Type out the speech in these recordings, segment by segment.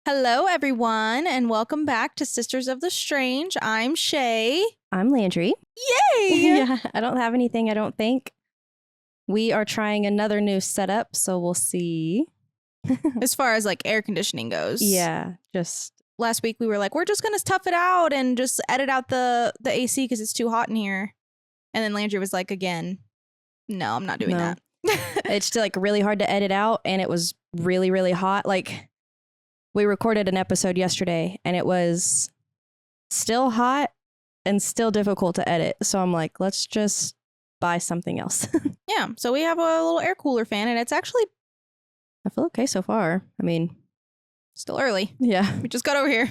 Hello, everyone, and welcome back to Sisters of the Strange. I'm Shae. I'm Landrey. Yay! Yeah, I don't have anything, I don't think. We are trying another new setup, so we'll see. As far as like air conditioning goes. Yeah, just... Last week we were like, we're just going to tough it out and just edit out the AC because it's too hot in here. And then Landry was like, again, no, I'm not doing that. It's still like really hard to edit out, and it was really, really hot. Like, we recorded an episode yesterday, and it was still hot and still difficult to edit. So I'm like, let's just buy something else. Yeah, so we have a little air cooler fan, and it's actually... I feel okay so far. I mean... Still early. Yeah. We just got over here.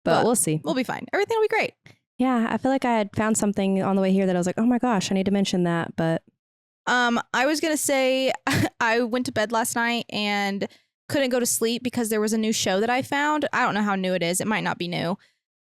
but we'll see. We'll be fine. Everything will be great. Yeah, I feel like I had found something on the way here that I was like, oh my gosh, I need to mention that, but... I was going to say I went to bed last night and couldn't go to sleep because there was a new show that I found. I don't know how new it is. It might not be new.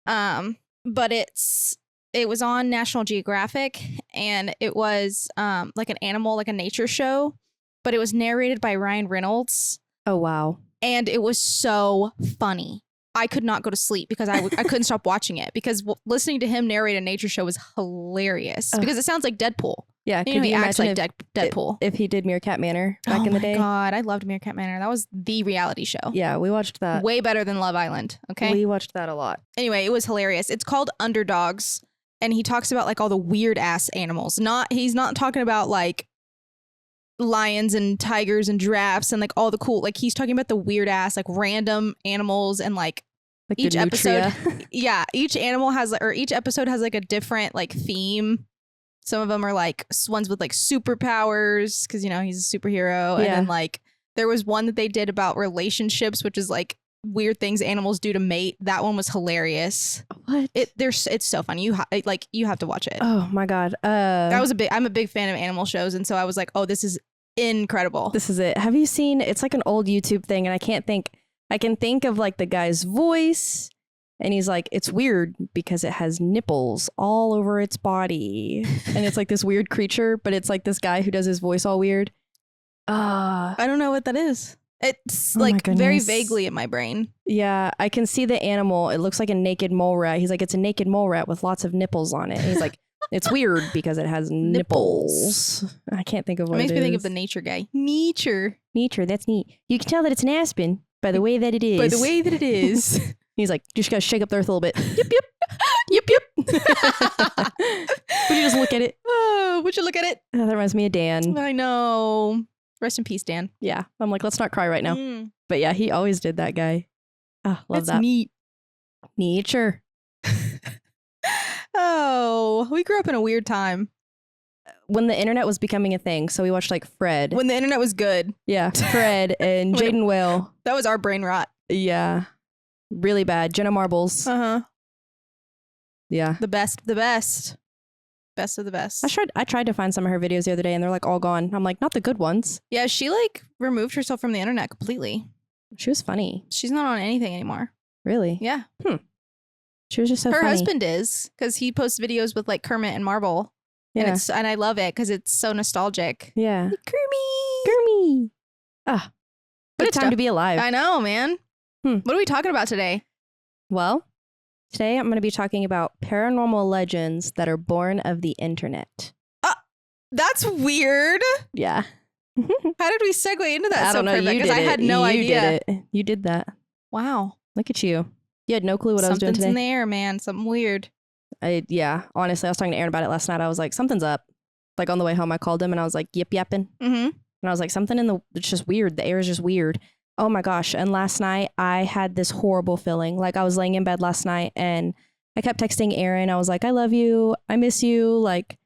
But it was on National Geographic, and it was like an animal, like a nature show, but it was narrated by Ryan Reynolds. Oh, wow. And it was so funny. I could not go to sleep because I couldn't stop watching it because listening to him narrate a nature show was hilarious because it sounds like Deadpool. Yeah, you know, he acts like Deadpool. If he did Meerkat Manor back in the day. Oh my God, I loved Meerkat Manor. That was the reality show. Yeah, we watched that. Way better than Love Island, okay? We watched that a lot. Anyway, it was hilarious. It's called Underdogs, and he talks about like all the weird ass animals. He's not talking about like lions and tigers and giraffes and like all the cool, like he's talking about the weird ass like random animals and like each episode. Yeah, each episode has like a different like theme. Some of them are like ones with like superpowers because, you know, he's a superhero. Yeah. And then like there was one that they did about relationships, which is like weird things animals do to mate. That one was hilarious. What? It's so funny. You have to watch it. Oh my God. I'm a big fan of animal shows. And so I was like, oh, this is incredible. This is it. Have you seen, it's like an old YouTube thing, and I can think of like the guy's voice. And he's like, it's weird because it has nipples all over its body. And it's like this weird creature, but it's like this guy who does his voice all weird. I don't know what that is. It's like very vaguely in my brain. Yeah, I can see the animal. It looks like a naked mole rat. He's like, it's a naked mole rat with lots of nipples on it. And he's like, it's weird because it has nipples. I can't think of what it makes me think of the nature guy. Nature, that's neat. You can tell that it's an aspen by the way that it is. He's like, you just gotta shake up the earth a little bit. Yep, yep. Yep, yep. Would you just look at it? Oh, would you look at it? Oh, that reminds me of Dan. I know. Rest in peace, Dan. Yeah. I'm like, let's not cry right now. But yeah, he always did that guy. Oh, love that. Neat. Nature. Oh, we grew up in a weird time. When the internet was becoming a thing. So we watched like Fred. When the internet was good. Yeah. Fred and Jaden Whale. That was our brain rot. Yeah. Really bad. Jenna Marbles. Uh-huh. Yeah. The best of the best. I tried to find some of her videos the other day, and they're like all gone. I'm like, not the good ones. Yeah, she like removed herself from the internet completely. She was funny. She's not on anything anymore. Really? Yeah. She was just so funny. Her husband is, because he posts videos with like Kermit and Marble. Yeah. And I love it because it's so nostalgic. Yeah. Like, Kermit. Ah. What a time to be alive. I know, man. What are we talking about today? Well, today I'm going to be talking about paranormal legends that are born of the internet. That's weird. Yeah. How did we segue into that? I don't know. Perfect? Because I had no idea. You did that. Wow. Look at you. You had no clue what I was doing today. Something's in the air, man. Something weird. Yeah. Honestly, I was talking to Aaron about it last night. I was like, something's up. Like on the way home, I called him and I was like, yapping. Mm-hmm. And I was like, it's just weird. The air is just weird. Oh my gosh. And last night I had this horrible feeling. Like I was laying in bed last night and I kept texting Aaron. I was like, I love you. I miss you. Like,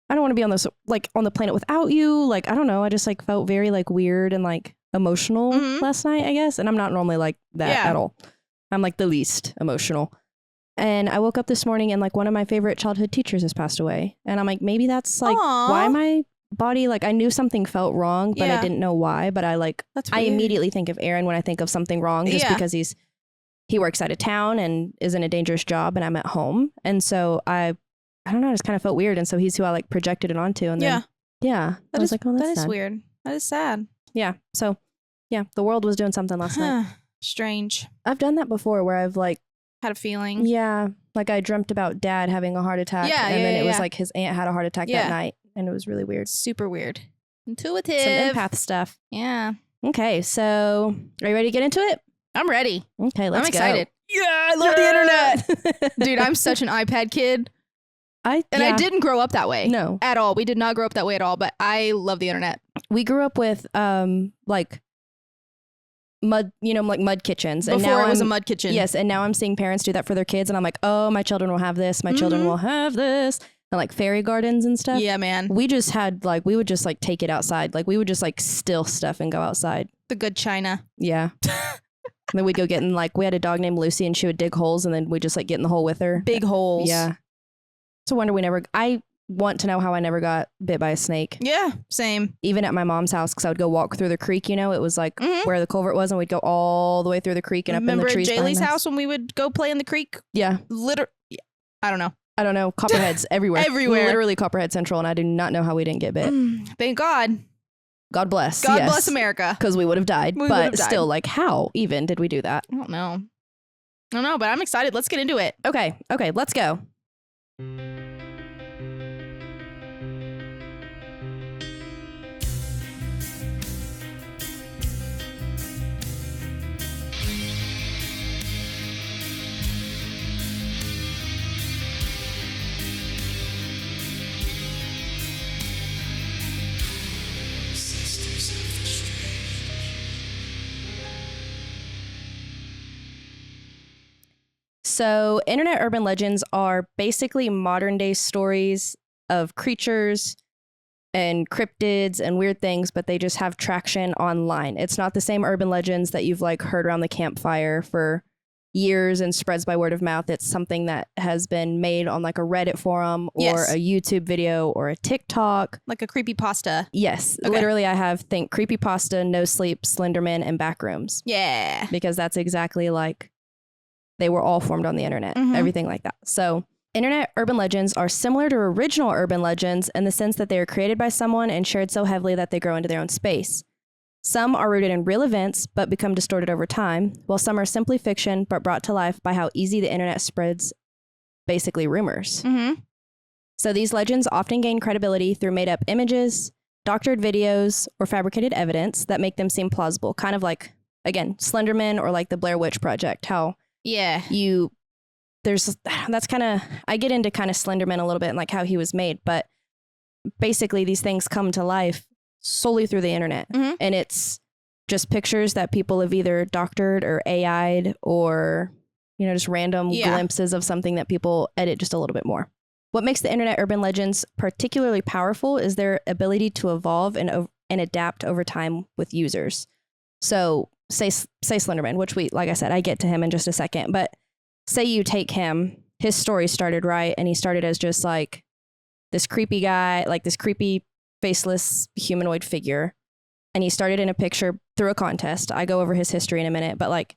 I don't want to be on this, like on the planet without you. Like, I don't know. I just like felt very like weird and like emotional last night, I guess. And I'm not normally like that at all. I'm like the least emotional. And I woke up this morning and like one of my favorite childhood teachers has passed away. And I'm like, maybe that's like why my body, like I knew something felt wrong, but I didn't know why. But I immediately think of Aaron when I think of something wrong just because he works out of town and is in a dangerous job and I'm at home. And so I don't know, I just kind of felt weird. And so he's who I like projected it onto. And then, I was like, oh, that's sad. Weird. That is sad. Yeah. So yeah, the world was doing something last night. Strange. I've done that before where I've like, Had a feeling. yeah, like I dreamt about dad having a heart attack. Yeah, and then it was yeah. like his aunt had a heart attack that night. And it was really weird. Super weird. Intuitive. Some empath stuff. Yeah. Okay, so are you ready to get into it? I'm ready. Okay, let's I'm excited. go. Yeah, I love the internet. Dude, I'm such an iPad kid. I yeah. didn't grow up that way. No. At all. We did not grow up that way at all, but I love the internet. We grew up with like mud, like mud kitchens. And Before now it was a mud kitchen. Yes, and now I'm seeing parents do that for their kids and I'm like, oh, my children will have this. My children will have this. And like fairy gardens and stuff. Yeah, man. We just had like, we would just like take it outside. Like we would just like steal stuff and go outside. The good china. Yeah. And then we'd go get in like, we had a dog named Lucy and she would dig holes and then we'd just like get in the hole with her. Big holes. Yeah. It's a wonder I want to know how I never got bit by a snake. Yeah, same. Even at my mom's house, because I would go walk through the creek, it was like where the culvert was and we'd go all the way through the creek and up in the trees. Remember at Jaylee's house when we would go play in the creek? Yeah. I don't know. Copperheads everywhere. Everywhere. Literally Copperhead Central, and I do not know how we didn't get bit. Thank God. God bless. God bless America. Because we would have died. Still, like, how even did we do that? I don't know, but I'm excited. Let's get into it. Okay, let's go. So, internet urban legends are basically modern day stories of creatures and cryptids and weird things, but they just have traction online. It's not the same urban legends that you've like heard around the campfire for years and spreads by word of mouth. It's something that has been made on like a Reddit forum or a YouTube video or a TikTok. Like a creepypasta. Yes. Okay. Literally, I have creepypasta, NoSleep, Slenderman, and Backrooms. Yeah. Because that's exactly like they were all formed on the internet, everything like that. So internet urban legends are similar to original urban legends in the sense that they are created by someone and shared so heavily that they grow into their own space. Some are rooted in real events, but become distorted over time, while some are simply fiction, but brought to life by how easy the internet spreads basically rumors. So these legends often gain credibility through made up images, doctored videos, or fabricated evidence that make them seem plausible. Kind of like, again, Slenderman or like the Blair Witch Project, how that's kind of, I get into kind of Slenderman a little bit and like how he was made, but basically these things come to life solely through the internet. And it's just pictures that people have either doctored or AI'd or, just random glimpses of something that people edit just a little bit more. What makes the internet urban legends particularly powerful is their ability to evolve and adapt over time with users. So say Slenderman, which like I said, I get to him in just a second, but say you take him, his story started right. And he started as just like this creepy guy, like this creepy faceless humanoid figure. And he started in a picture through a contest. I go over his history in a minute, but like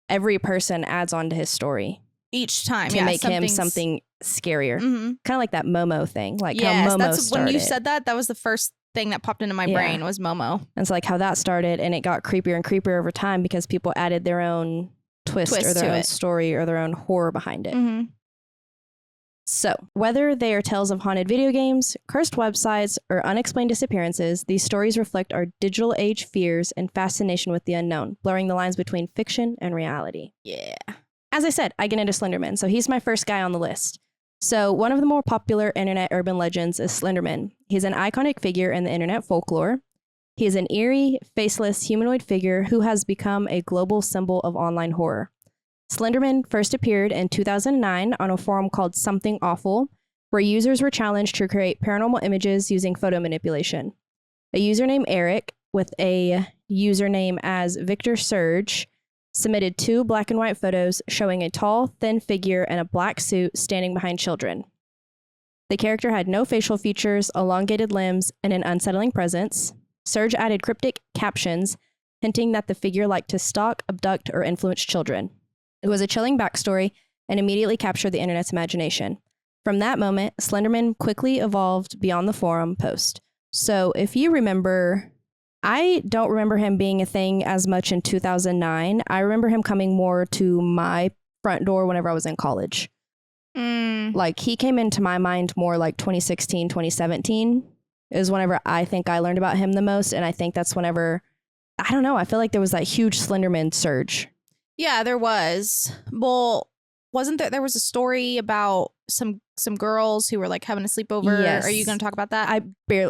every person adds on to his story each time to make him something scarier. Kind of like that Momo thing, like how Momo started. When you said that was the first thing that popped into my brain was Momo. And it's like how that started, and it got creepier and creepier over time because people added their own twist or their own story or their own horror behind it. So whether they are tales of haunted video games, cursed websites, or unexplained disappearances, these stories reflect our digital age fears and fascination with the unknown, blurring the lines between fiction and reality. Yeah. As I said, I get into Slenderman, so he's my first guy on the list. So one of the more popular internet urban legends is Slenderman. He's an iconic figure in the internet folklore. He is an eerie, faceless humanoid figure who has become a global symbol of online horror. Slenderman first appeared in 2009 on a forum called Something Awful, where users were challenged to create paranormal images using photo manipulation. A user named Eric, with a username as Victor Surge, submitted 2 black and white photos showing a tall, thin figure in a black suit standing behind children. The character had no facial features, elongated limbs, and an unsettling presence. Surge added cryptic captions, hinting that the figure liked to stalk, abduct, or influence children. It was a chilling backstory and immediately captured the internet's imagination. From that moment, Slenderman quickly evolved beyond the forum post. So if you remember I don't remember him being a thing as much in 2009. I remember him coming more to my front door whenever I was in college. Like he came into my mind more like 2016, 2017 is whenever I think I learned about him the most. And I think that's whenever, I don't know, I feel like there was that huge Slenderman surge. Yeah, there was. Well, wasn't there was a story about some girls who were like having a sleepover? Yes. Are you going to talk about that? I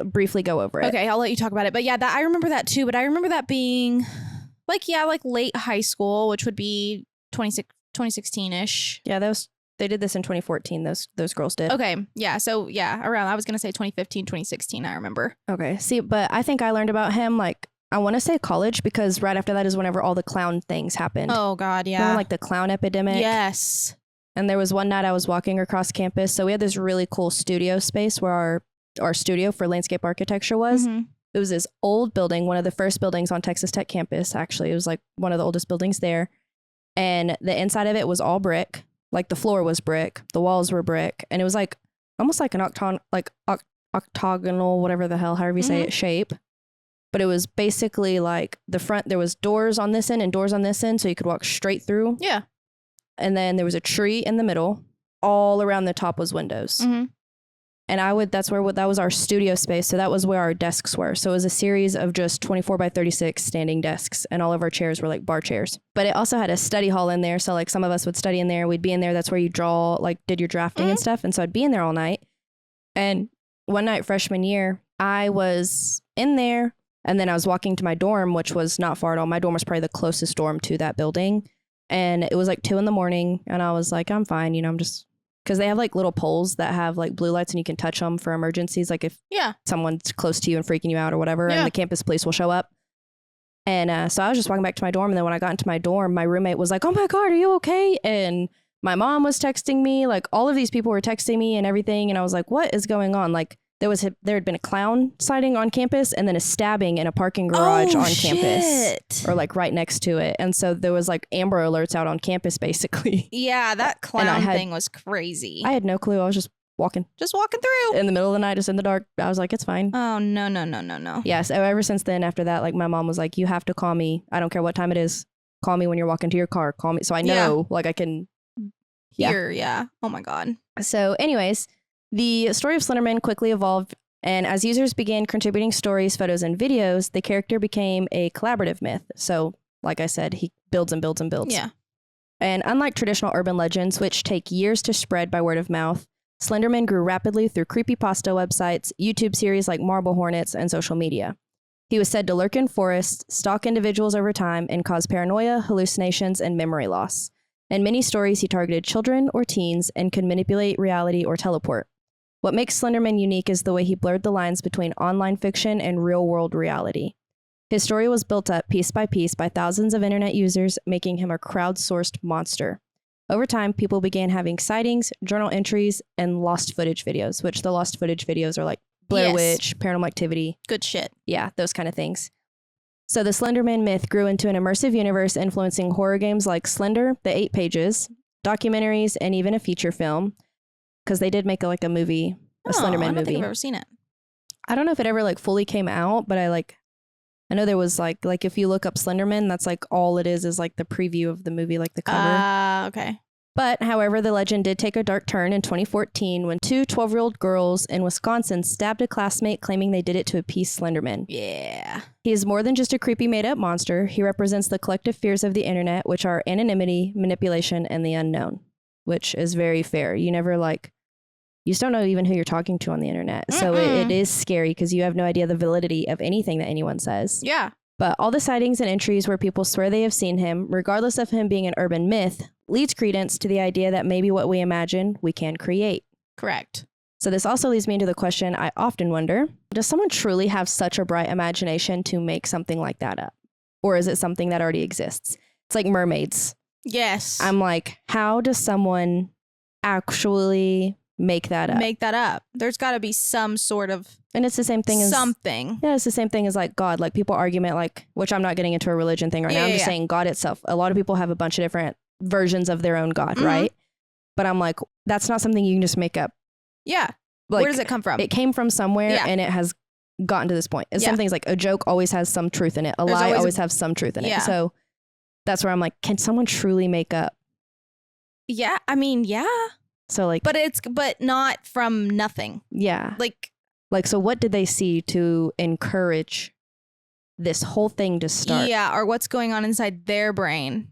briefly go over it. Okay, I'll let you talk about it. But yeah, I remember that too. But I remember that being like late high school, which would be 2016-ish. Yeah, they did this in 2014. Those girls did. Okay, yeah. So yeah, around, I was going to say 2015, 2016, I remember. Okay, see, but I think I learned about him like, I want to say college, because right after that is whenever all the clown things happened. Oh God, yeah. Remember, like the clown epidemic? Yes. And there was one night I was walking across campus. So we had this really cool studio space where our studio for landscape architecture was. Mm-hmm. It was this old building, one of the first buildings on Texas Tech campus, actually. It was like one of the oldest buildings there. And the inside of it was all brick. Like the floor was brick, the walls were brick. And it was like almost like an octagonal, whatever the hell, however you say it, shape. But it was basically like the front, there was doors on this end and doors on this end, so you could walk straight through. Yeah. And then there was a tree in the middle. All around the top was windows. Mm-hmm. And that was our studio space. So that was where our desks were. So it was a series of just 24 by 36 standing desks. And all of our chairs were like bar chairs. But it also had a study hall in there. So like some of us would study in there. We'd be in there. That's where you draw, like did your drafting and stuff. And so I'd be in there all night. And one night freshman year, I was in there. And then I was walking to my dorm, which was not far at all. My dorm was probably the closest dorm to that building. And it was like 2 a.m. And I was like, I'm fine. I'm just, because they have like little poles that have like blue lights and you can touch them for emergencies. Like if someone's close to you and freaking you out or whatever, and the campus police will show up. And so I was just walking back to my dorm. And then when I got into my dorm, my roommate was like, oh my God, are you okay? And my mom was texting me, like all of these people were texting me and everything. And I was like, what is going on? Like there had been a clown sighting on campus and then a stabbing in a parking garage on campus, or like right next to it. And so there was like Amber Alerts out on campus basically. Yeah, that clown thing was crazy. I had no clue. I was just walking through in the middle of the night, just in the dark. I was like, it's fine. Oh, no. Yeah, so ever since then, after that, like my mom was like, you have to call me. I don't care what time it is. Call me when you're walking to your car. Call me. So I know, like I can hear. Yeah. Oh my God. So anyways, the story of Slenderman quickly evolved, and as users began contributing stories, photos, and videos, the character became a collaborative myth. So, like I said, he builds and builds and builds. Yeah. And unlike traditional urban legends, which take years to spread by word of mouth, Slenderman grew rapidly through creepypasta websites, YouTube series like Marble Hornets, and social media. He was said to lurk in forests, stalk individuals over time, and cause paranoia, hallucinations, and memory loss. In many stories, he targeted children or teens and could manipulate reality or teleport. What makes Slenderman unique is the way he blurred the lines between online fiction and real-world reality. His story was built up piece by piece by thousands of internet users, making him a crowdsourced monster. Over time, people began having sightings, journal entries, and lost footage videos, which the lost footage videos are like Blair Witch, Paranormal Activity. Good shit. Yeah, those kind of things. So the Slenderman myth grew into an immersive universe influencing horror games like Slender, The 8 Pages, documentaries, and even a feature film. Because they did make a movie, a Slenderman movie. I don't think I've ever seen it. I don't know if it ever like fully came out, but I know there was like if you look up Slenderman, that's like all it is like the preview of the movie, like the cover. Okay. But however, the legend did take a dark turn in 2014 when 2 12-year-old girls in Wisconsin stabbed a classmate claiming they did it to appease Slenderman. Yeah. He is more than just a creepy made-up monster. He represents the collective fears of the internet, which are anonymity, manipulation, and the unknown. Which is very fair. You never you just don't know even who you're talking to on the internet. So it is scary because you have no idea the validity of anything that anyone says. Yeah. But all the sightings and entries where people swear they have seen him, regardless of him being an urban myth, leads credence to the idea that maybe what we imagine, we can create. Correct. So this also leads me into the question I often wonder, does someone truly have such a bright imagination to make something like that up? Or is it something that already exists? It's like mermaids. Yes. I'm like, how does someone actually make that up? There's got to be some sort of and it's the same thing as something. Yeah, it's the same thing as like God. Like people argument like, which I'm not getting into a religion thing right now. I'm just saying God itself. A lot of people have a bunch of different versions of their own God, right? But I'm like, that's not something you can just make up. Yeah. Like, where does it come from? It came from somewhere and it has gotten to this point. It's Yeah. some things like a joke always has some truth in it. A There's lie always always has some truth in Yeah. it. So that's where I'm like, can someone truly make up? Yeah, I mean, yeah. So like, But not from nothing. yeah. Like, So what did they see to encourage this whole thing to start? yeah, or what's going on inside their brain?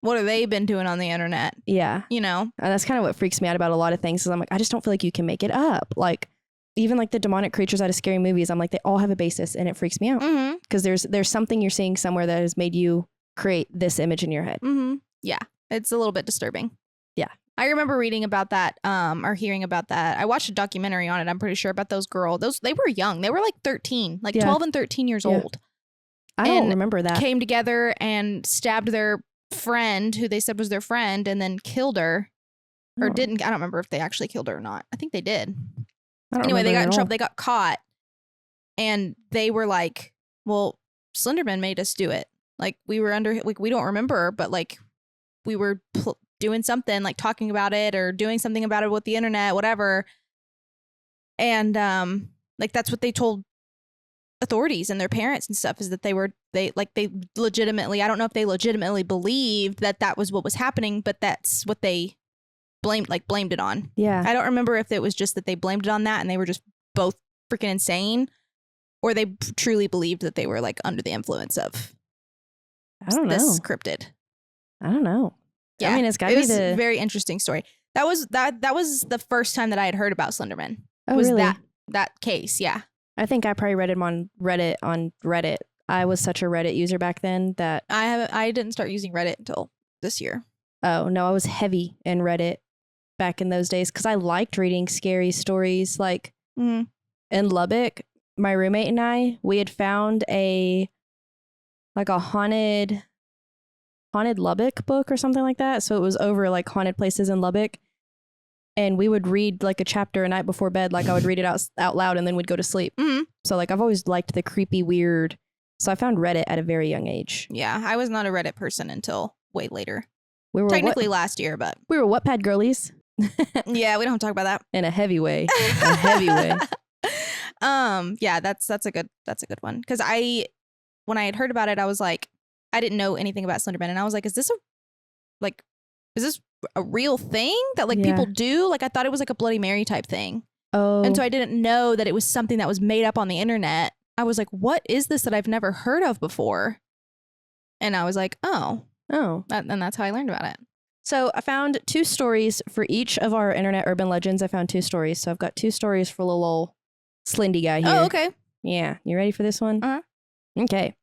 What have they been doing on the internet? Yeah. You know? And that's kind of what freaks me out about a lot of things is I'm like, I just don't feel like you can make it up. Like even like the demonic creatures out of scary movies, I'm like, they all have a basis and it freaks me out Mm-hmm. because there's something you're seeing somewhere that has made you create this image in your head. Mm-hmm. Yeah, it's a little bit disturbing. Yeah. I remember reading about that, or hearing about that. I watched a documentary on it, I'm pretty sure, about those girls. They were young. They were like 13, like Yeah. 12 and 13 years Yeah. old. I don't And remember that. Came together and stabbed their friend, who they said was their friend, and then killed her. Or Oh. didn't. I don't remember if they actually killed her or not. I think they did. I don't Anyway, they remember got it in at trouble. all. They got caught. And they were like, well, Slenderman made us do it. Like, we were like, we don't remember, but like, we were doing something, like talking about it or doing something about it with the internet, whatever. And like, that's what they told authorities and their parents and stuff, is that they legitimately, I don't know if they legitimately believed that that was what was happening, but that's what they blamed it on. Yeah. I don't remember if it was just that they blamed it on that and they were just both freaking insane, or they truly believed that they were like under the influence of I don't know. this cryptid. I don't know. Yeah, I mean, it's got to it be was the. a very interesting story. That was the first time that I had heard about Slenderman. Oh, was really? that case? Yeah. I think I probably read it on Reddit. I was such a Reddit user back then that. I didn't start using Reddit until this year. Oh no, I was heavy in Reddit back in those days because I liked reading scary stories. Like Mm. in Lubbock, my roommate and I, we had found a haunted Lubbock book or something like that. So it was over like haunted places in Lubbock. And we would read like a chapter a night before bed. Like I would read it out loud and then we'd go to sleep. Mhm. So like I've always liked the creepy, weird. So I found Reddit at a very young age. Yeah, I was not a Reddit person until way later. We were Technically last year, but we were Wattpad girlies yeah, we don't talk about that. in a heavy way. A heavy way. Yeah, that's a good one. Because when I had heard about it, I was like, I didn't know anything about Slenderman, and I was like, is this a real thing that like Yeah. people do? Like, I thought it was like a Bloody Mary type thing, Oh, and so I didn't know that it was something that was made up on the internet. I was like, what is this that I've never heard of before? And I was like, oh, and that's how I learned about it. So I found 2 stories for each of our internet urban legends. I found 2 stories. So I've got 2 stories for little old Slendy guy here. Oh, okay. Yeah. You ready for this one? Uh-huh. Okay.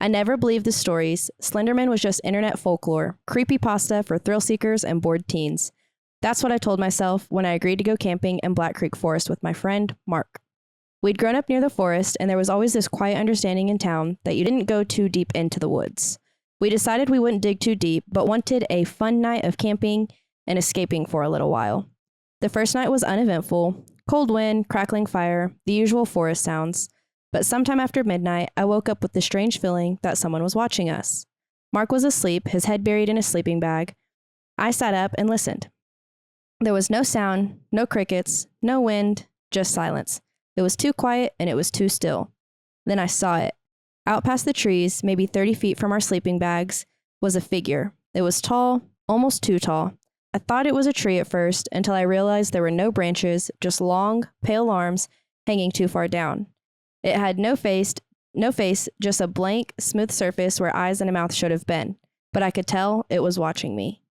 I never believed the stories. Slenderman was just internet folklore, creepypasta for thrill seekers and bored teens. That's what I told myself when I agreed to go camping in Black Creek Forest with my friend, Mark. We'd grown up near the forest, and there was always this quiet understanding in town that you didn't go too deep into the woods. We decided we wouldn't dig too deep, but wanted a fun night of camping and escaping for a little while. The first night was uneventful, cold wind, crackling fire, the usual forest sounds. But sometime after midnight, I woke up with the strange feeling that someone was watching us. Mark was asleep, his head buried in a sleeping bag. I sat up and listened. There was no sound, no crickets, no wind, just silence. It was too quiet and it was too still. Then I saw it. Out past the trees, maybe 30 feet from our sleeping bags, was a figure. It was tall, almost too tall. I thought it was a tree at first until I realized there were no branches, just long, pale arms hanging too far down. It had no face, just a blank, smooth surface where eyes and a mouth should have been. But I could tell it was watching me.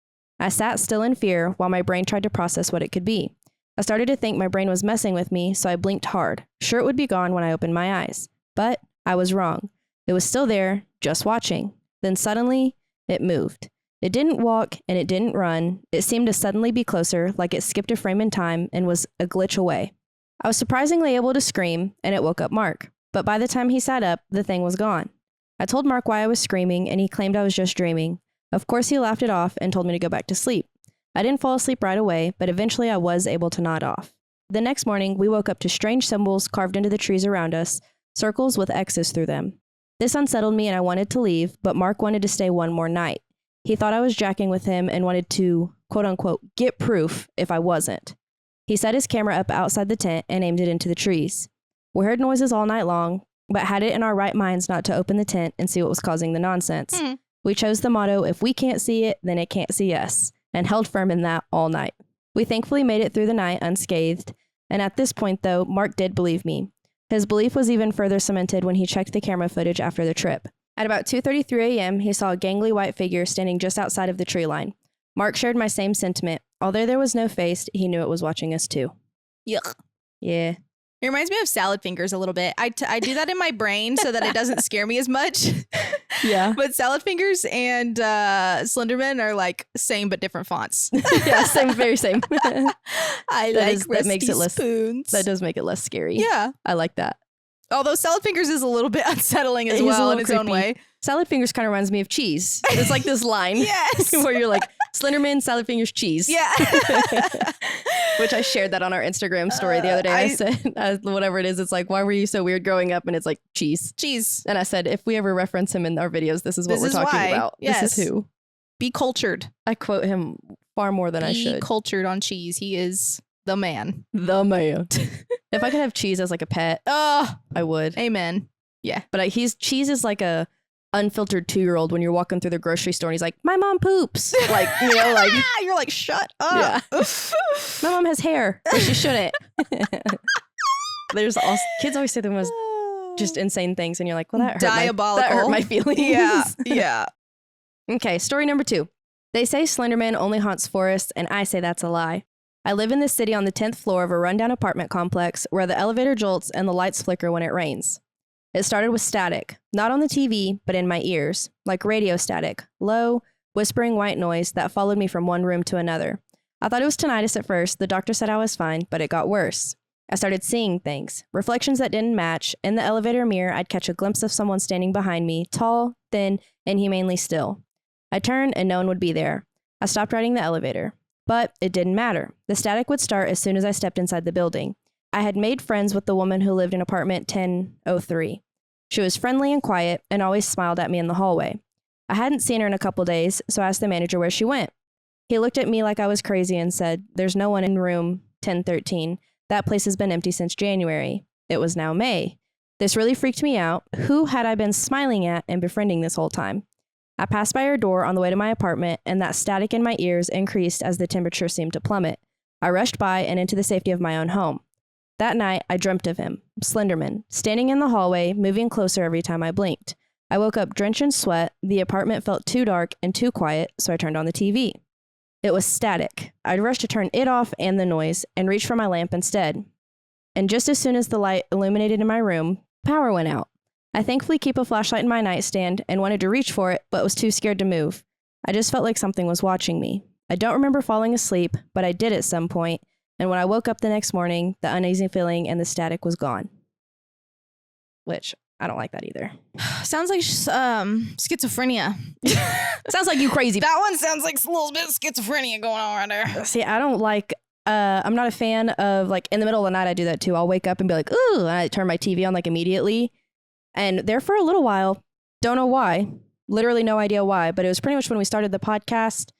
I sat still in fear while my brain tried to process what it could be. I started to think my brain was messing with me, so I blinked hard, sure it would be gone when I opened my eyes. But I was wrong. It was still there, just watching. Then suddenly, it moved. It didn't walk and it didn't run. It seemed to suddenly be closer, like it skipped a frame in time and was a glitch away. I was surprisingly able to scream, and it woke up Mark. But by the time he sat up, the thing was gone. I told Mark why I was screaming, and he claimed I was just dreaming. Of course, he laughed it off and told me to go back to sleep. I didn't fall asleep right away, but eventually I was able to nod off. The next morning, we woke up to strange symbols carved into the trees around us, circles with X's through them. This unsettled me and I wanted to leave, but Mark wanted to stay one more night. He thought I was jacking with him and wanted to, quote unquote, get proof if I wasn't. He set his camera up outside the tent and aimed it into the trees. We heard noises all night long, but had it in our right minds not to open the tent and see what was causing the nonsense. We chose the motto, if we can't see it, then it can't see us, and held firm in that all night. We thankfully made it through the night unscathed, and at this point, though, Mark did believe me. His belief was even further cemented when he checked the camera footage after the trip. At about 2:33 a.m., he saw a gangly white figure standing just outside of the tree line. Mark shared my same sentiment. Although there was no face, he knew it was watching us too. Yuck. Yeah. It reminds me of salad fingers a little bit. I do that in my brain so that it doesn't scare me as much. Yeah. But salad fingers and Slenderman are like same but different fonts. Yeah, same, very same. That makes it less spoons. That does make it less scary. Yeah. I like that. Although salad fingers is a little bit unsettling as It is a well in little its own creepy. way. Salad fingers kind of reminds me of cheese. It's like this line. Yes. Where you're like, Slenderman, salad fingers, cheese. Yeah. Which I shared that on our Instagram story the other day. I said, whatever it is, it's like, why were you so weird growing up? And it's like, cheese. Cheese. And I said, if we ever reference him in our videos, this is what we're talking about. Yes. This is who. Be cultured. I quote him far more than I should. Be cultured on cheese. He is the man. The man. If I could have cheese as like a pet, I would. Amen. Yeah. But cheese is like a unfiltered 2-year-old when you're walking through the grocery store and he's like, my mom poops. Like, you know, like you're like, shut up. Yeah. My mom has hair, but she shouldn't. There's all kids always say the most just insane things, and you're like, well, that hurt diabolical. That hurt my feelings. Yeah. Yeah. Okay, story number 2. They say Slenderman only haunts forests, and I say that's a lie. I live in this city on the 10th floor of a rundown apartment complex where the elevator jolts and the lights flicker when it rains. It started with static, not on the TV, but in my ears, like radio static, low, whispering white noise that followed me from one room to another. I thought it was tinnitus at first. The doctor said I was fine, but it got worse. I started seeing things, reflections that didn't match. In the elevator mirror, I'd catch a glimpse of someone standing behind me, tall, thin, inhumanely still. I turned and no one would be there. I stopped riding the elevator. But it didn't matter. The static would start as soon as I stepped inside the building. I had made friends with the woman who lived in apartment 1003. She was friendly and quiet and always smiled at me in the hallway. I hadn't seen her in a couple days, so I asked the manager where she went. He looked at me like I was crazy and said, there's no one in room 1013. That place has been empty since January. It was now May. This really freaked me out. Who had I been smiling at and befriending this whole time? I passed by her door on the way to my apartment, and that static in my ears increased as the temperature seemed to plummet. I rushed by and into the safety of my own home. That night, I dreamt of him, Slenderman, standing in the hallway, moving closer every time I blinked. I woke up drenched in sweat. The apartment felt too dark and too quiet, so I turned on the TV. It was static. I'd rushed to turn it off and the noise, and reached for my lamp instead. And just as soon as the light illuminated in my room, power went out. I thankfully keep a flashlight in my nightstand and wanted to reach for it, but was too scared to move. I just felt like something was watching me. I don't remember falling asleep, but I did at some point, and when I woke up the next morning, the uneasy feeling and the static was gone. Which, I don't like that either. Sounds like schizophrenia. Sounds like you crazy. That one sounds like a little bit of schizophrenia going on right there. See, I don't like, I'm not a fan of, like, in the middle of the night, I do that too. I'll wake up and be like, ooh, and I turn my TV on, like, immediately. And there for a little while, don't know why, literally no idea why, but it was pretty much when we started the podcast.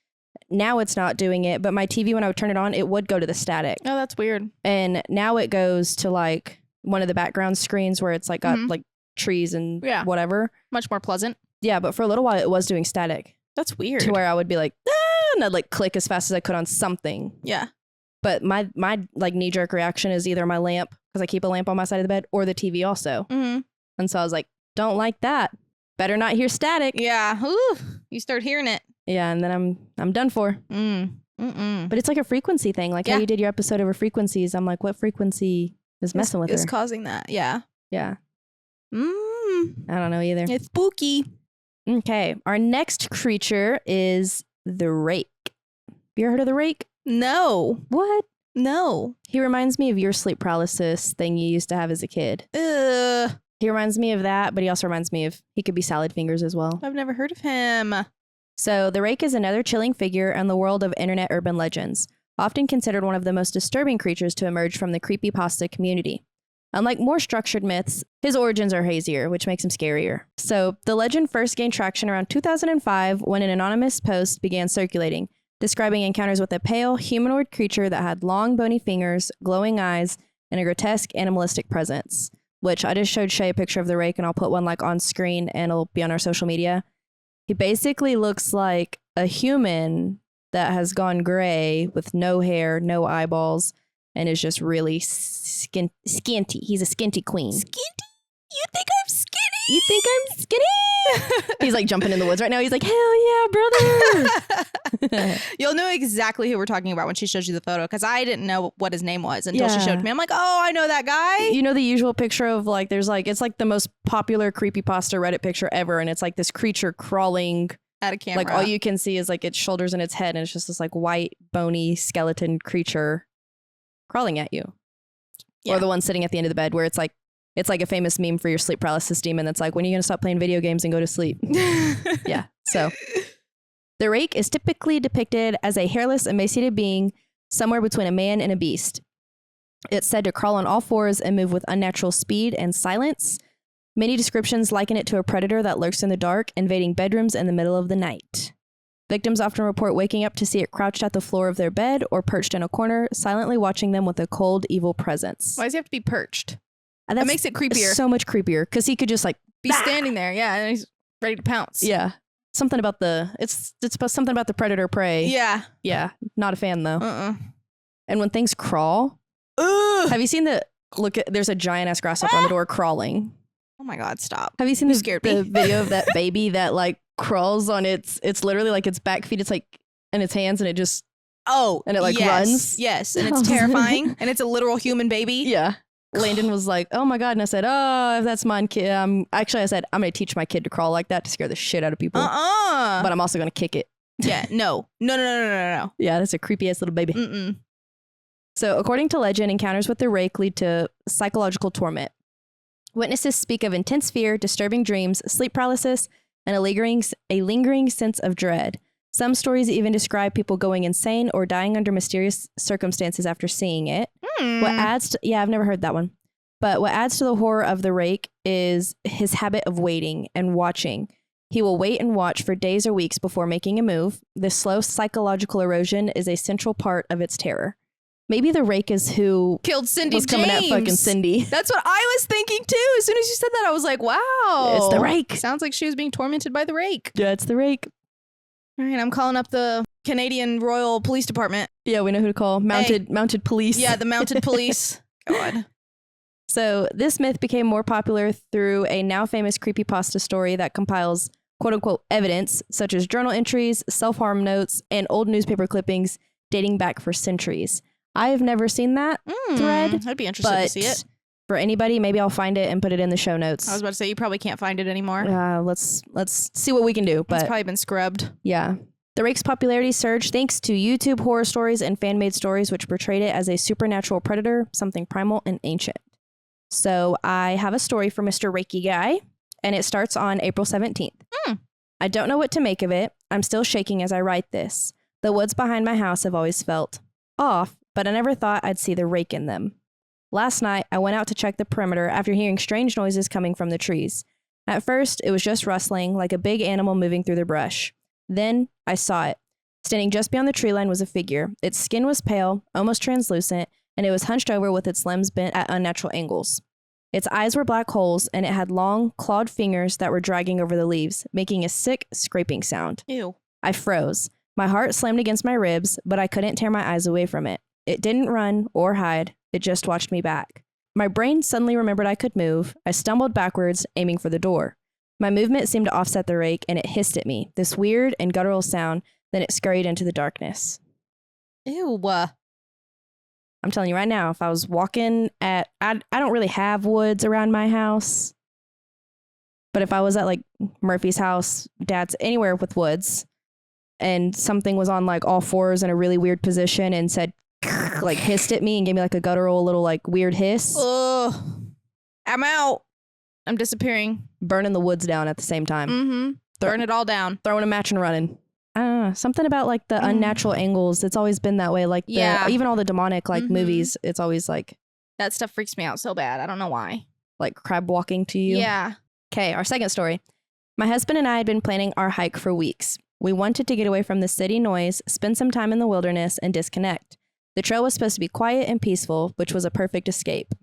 Now it's not doing it, but my TV, when I would turn it on, it would go to the static. Oh, that's weird. And now it goes to like one of the background screens where it's like got like trees and whatever. Much more pleasant. Yeah, but for a little while it was doing static. That's weird. To where I would be like, ah, and I'd like click as fast as I could on something. Yeah. But my like knee jerk reaction is either my lamp, because I keep a lamp on my side of the bed, or the TV also. Mm-hmm. And so I was like, don't like that. Better not hear static. Yeah. Ooh, you start hearing it. Yeah, and then I'm done for. But it's like a frequency thing. Like how you did your episode over frequencies. I'm like, what frequency is messing with her? Is causing that. Yeah. Yeah. I don't know either. It's spooky. Okay. Our next creature is the Rake. Have you ever heard of the Rake? No. What? No. He reminds me of your sleep paralysis thing you used to have as a kid. He reminds me of that, but he also reminds me of, he could be salad fingers as well. I've never heard of him. So the Rake is another chilling figure in the world of internet urban legends, often considered one of the most disturbing creatures to emerge from the creepypasta community. Unlike more structured myths, his origins are hazier, which makes him scarier. So the legend first gained traction around 2005 when an anonymous post began circulating, describing encounters with a pale, humanoid creature that had long, bony fingers, glowing eyes, and a grotesque animalistic presence. which I just showed Shae a picture of the rake and I'll put one like on screen and it'll be on our social media. He basically looks like a human that has gone gray with no hair, no eyeballs, and is just really skinty. He's a skinty queen. Skinty? You think I'm skinny? You think I'm skinny? He's like jumping in the woods right now. He's like, hell yeah, brother. You'll know exactly who we're talking about when she shows you the photo, because I didn't know what his name was until she showed me. I'm like, oh, I know that guy. You know the usual picture of like, there's like, it's like the most popular creepypasta Reddit picture ever. And it's like this creature crawling at a camera. Like all you can see is like its shoulders and its head. And it's just this like white, bony skeleton creature crawling at you. Yeah. Or the one sitting at the end of the bed where it's like a famous meme for your sleep paralysis demon that's like, when are you going to stop playing video games and go to sleep? Yeah. So the rake is typically depicted as a hairless, emaciated being somewhere between a man and a beast. It's said to crawl on all fours and move with unnatural speed and silence. Many descriptions liken it to a predator that lurks in the dark, invading bedrooms in the middle of the night. Victims often report waking up to see it crouched at the floor of their bed or perched in a corner, silently watching them with a cold, evil presence. Why does he have to be perched? That makes it creepier. So much creepier, because he could just like be standing there, yeah, and he's ready to pounce. Yeah, something about it's something about the predator prey. Yeah, not a fan though. And when things crawl, have you seen there's a giant ass grasshopper on the door crawling. Oh my God, stop. Have you seen the video of that baby that like crawls on it's literally like its back feet, it's like in its hands, and it just and it like runs. Yes, and it's terrifying, and it's a literal human baby. Yeah. Landon was like, oh my God. And I said, oh, if that's mine, kid. Actually, I said, I'm going to teach my kid to crawl like that to scare the shit out of people. But I'm also going to kick it. Yeah, no. Yeah, that's a creepy ass little baby. So according to legend, encounters with the rake lead to psychological torment. Witnesses speak of intense fear, disturbing dreams, sleep paralysis, and a lingering sense of dread. Some stories even describe people going insane or dying under mysterious circumstances after seeing it. What adds to, I've never heard that one. But what adds to the horror of the rake is his habit of waiting and watching. He will wait and watch for days or weeks before making a move. This slow psychological erosion is a central part of its terror. Maybe the rake is who killed Cindy was coming at fucking Cindy. That's what I was thinking too. As soon as you said that, I was like, wow. It's the rake. Sounds like she was being tormented by the rake. Yeah, it's the rake. All right, I'm calling up the Canadian Royal Police Department. Yeah, we know who to call. Mounted police. Yeah, the mounted police. God. So this myth became more popular through a now famous creepypasta story that compiles quote-unquote evidence, such as journal entries, self-harm notes, and old newspaper clippings dating back for centuries. I've never seen that thread. I'd be interested to see it. For anybody, maybe I'll find it and put it in the show notes. I was about to say, you probably can't find it anymore. Let's see what we can do. But it's probably been scrubbed. Yeah. The rake's popularity surged thanks to YouTube horror stories and fan-made stories which portrayed it as a supernatural predator, something primal and ancient. So I have a story for Mr. Reiki Guy, and it starts on April 17th. I don't know what to make of it. I'm still shaking as I write this. The woods behind my house have always felt off, but I never thought I'd see the rake in them. Last night, I went out to check the perimeter after hearing strange noises coming from the trees. At first, it was just rustling, like a big animal moving through the brush. Then, I saw it. Standing just beyond the tree line was a figure. Its skin was pale, almost translucent, and it was hunched over with its limbs bent at unnatural angles. Its eyes were black holes, and it had long, clawed fingers that were dragging over the leaves, making a sick, scraping sound. Ew. I froze. My heart slammed against my ribs, but I couldn't tear my eyes away from it. It didn't run or hide. It just watched me back. My brain suddenly remembered I could move. I stumbled backwards, aiming for the door. My movement seemed to offset the rake, and it hissed at me, this weird and guttural sound. Then it scurried into the darkness. Ew. I'm telling you right now, if I was walking I don't really have woods around my house. But if I was at like Murphy's house, Dad's, anywhere with woods, and something was on like all fours in a really weird position and said, like hissed at me and gave me like a guttural little like weird hiss. Ugh. I'm out. I'm disappearing. Burning the woods down at the same time. Burn it all down. Throwing a match and running. Something about like the unnatural angles. It's always been that way. Like even all the demonic like movies, it's always like. That stuff freaks me out so bad. I don't know why. Like crab walking to you. Yeah. Okay, our second story. My husband and I had been planning our hike for weeks. We wanted to get away from the city noise, spend some time in the wilderness, and disconnect. The trail was supposed to be quiet and peaceful, which was a perfect escape.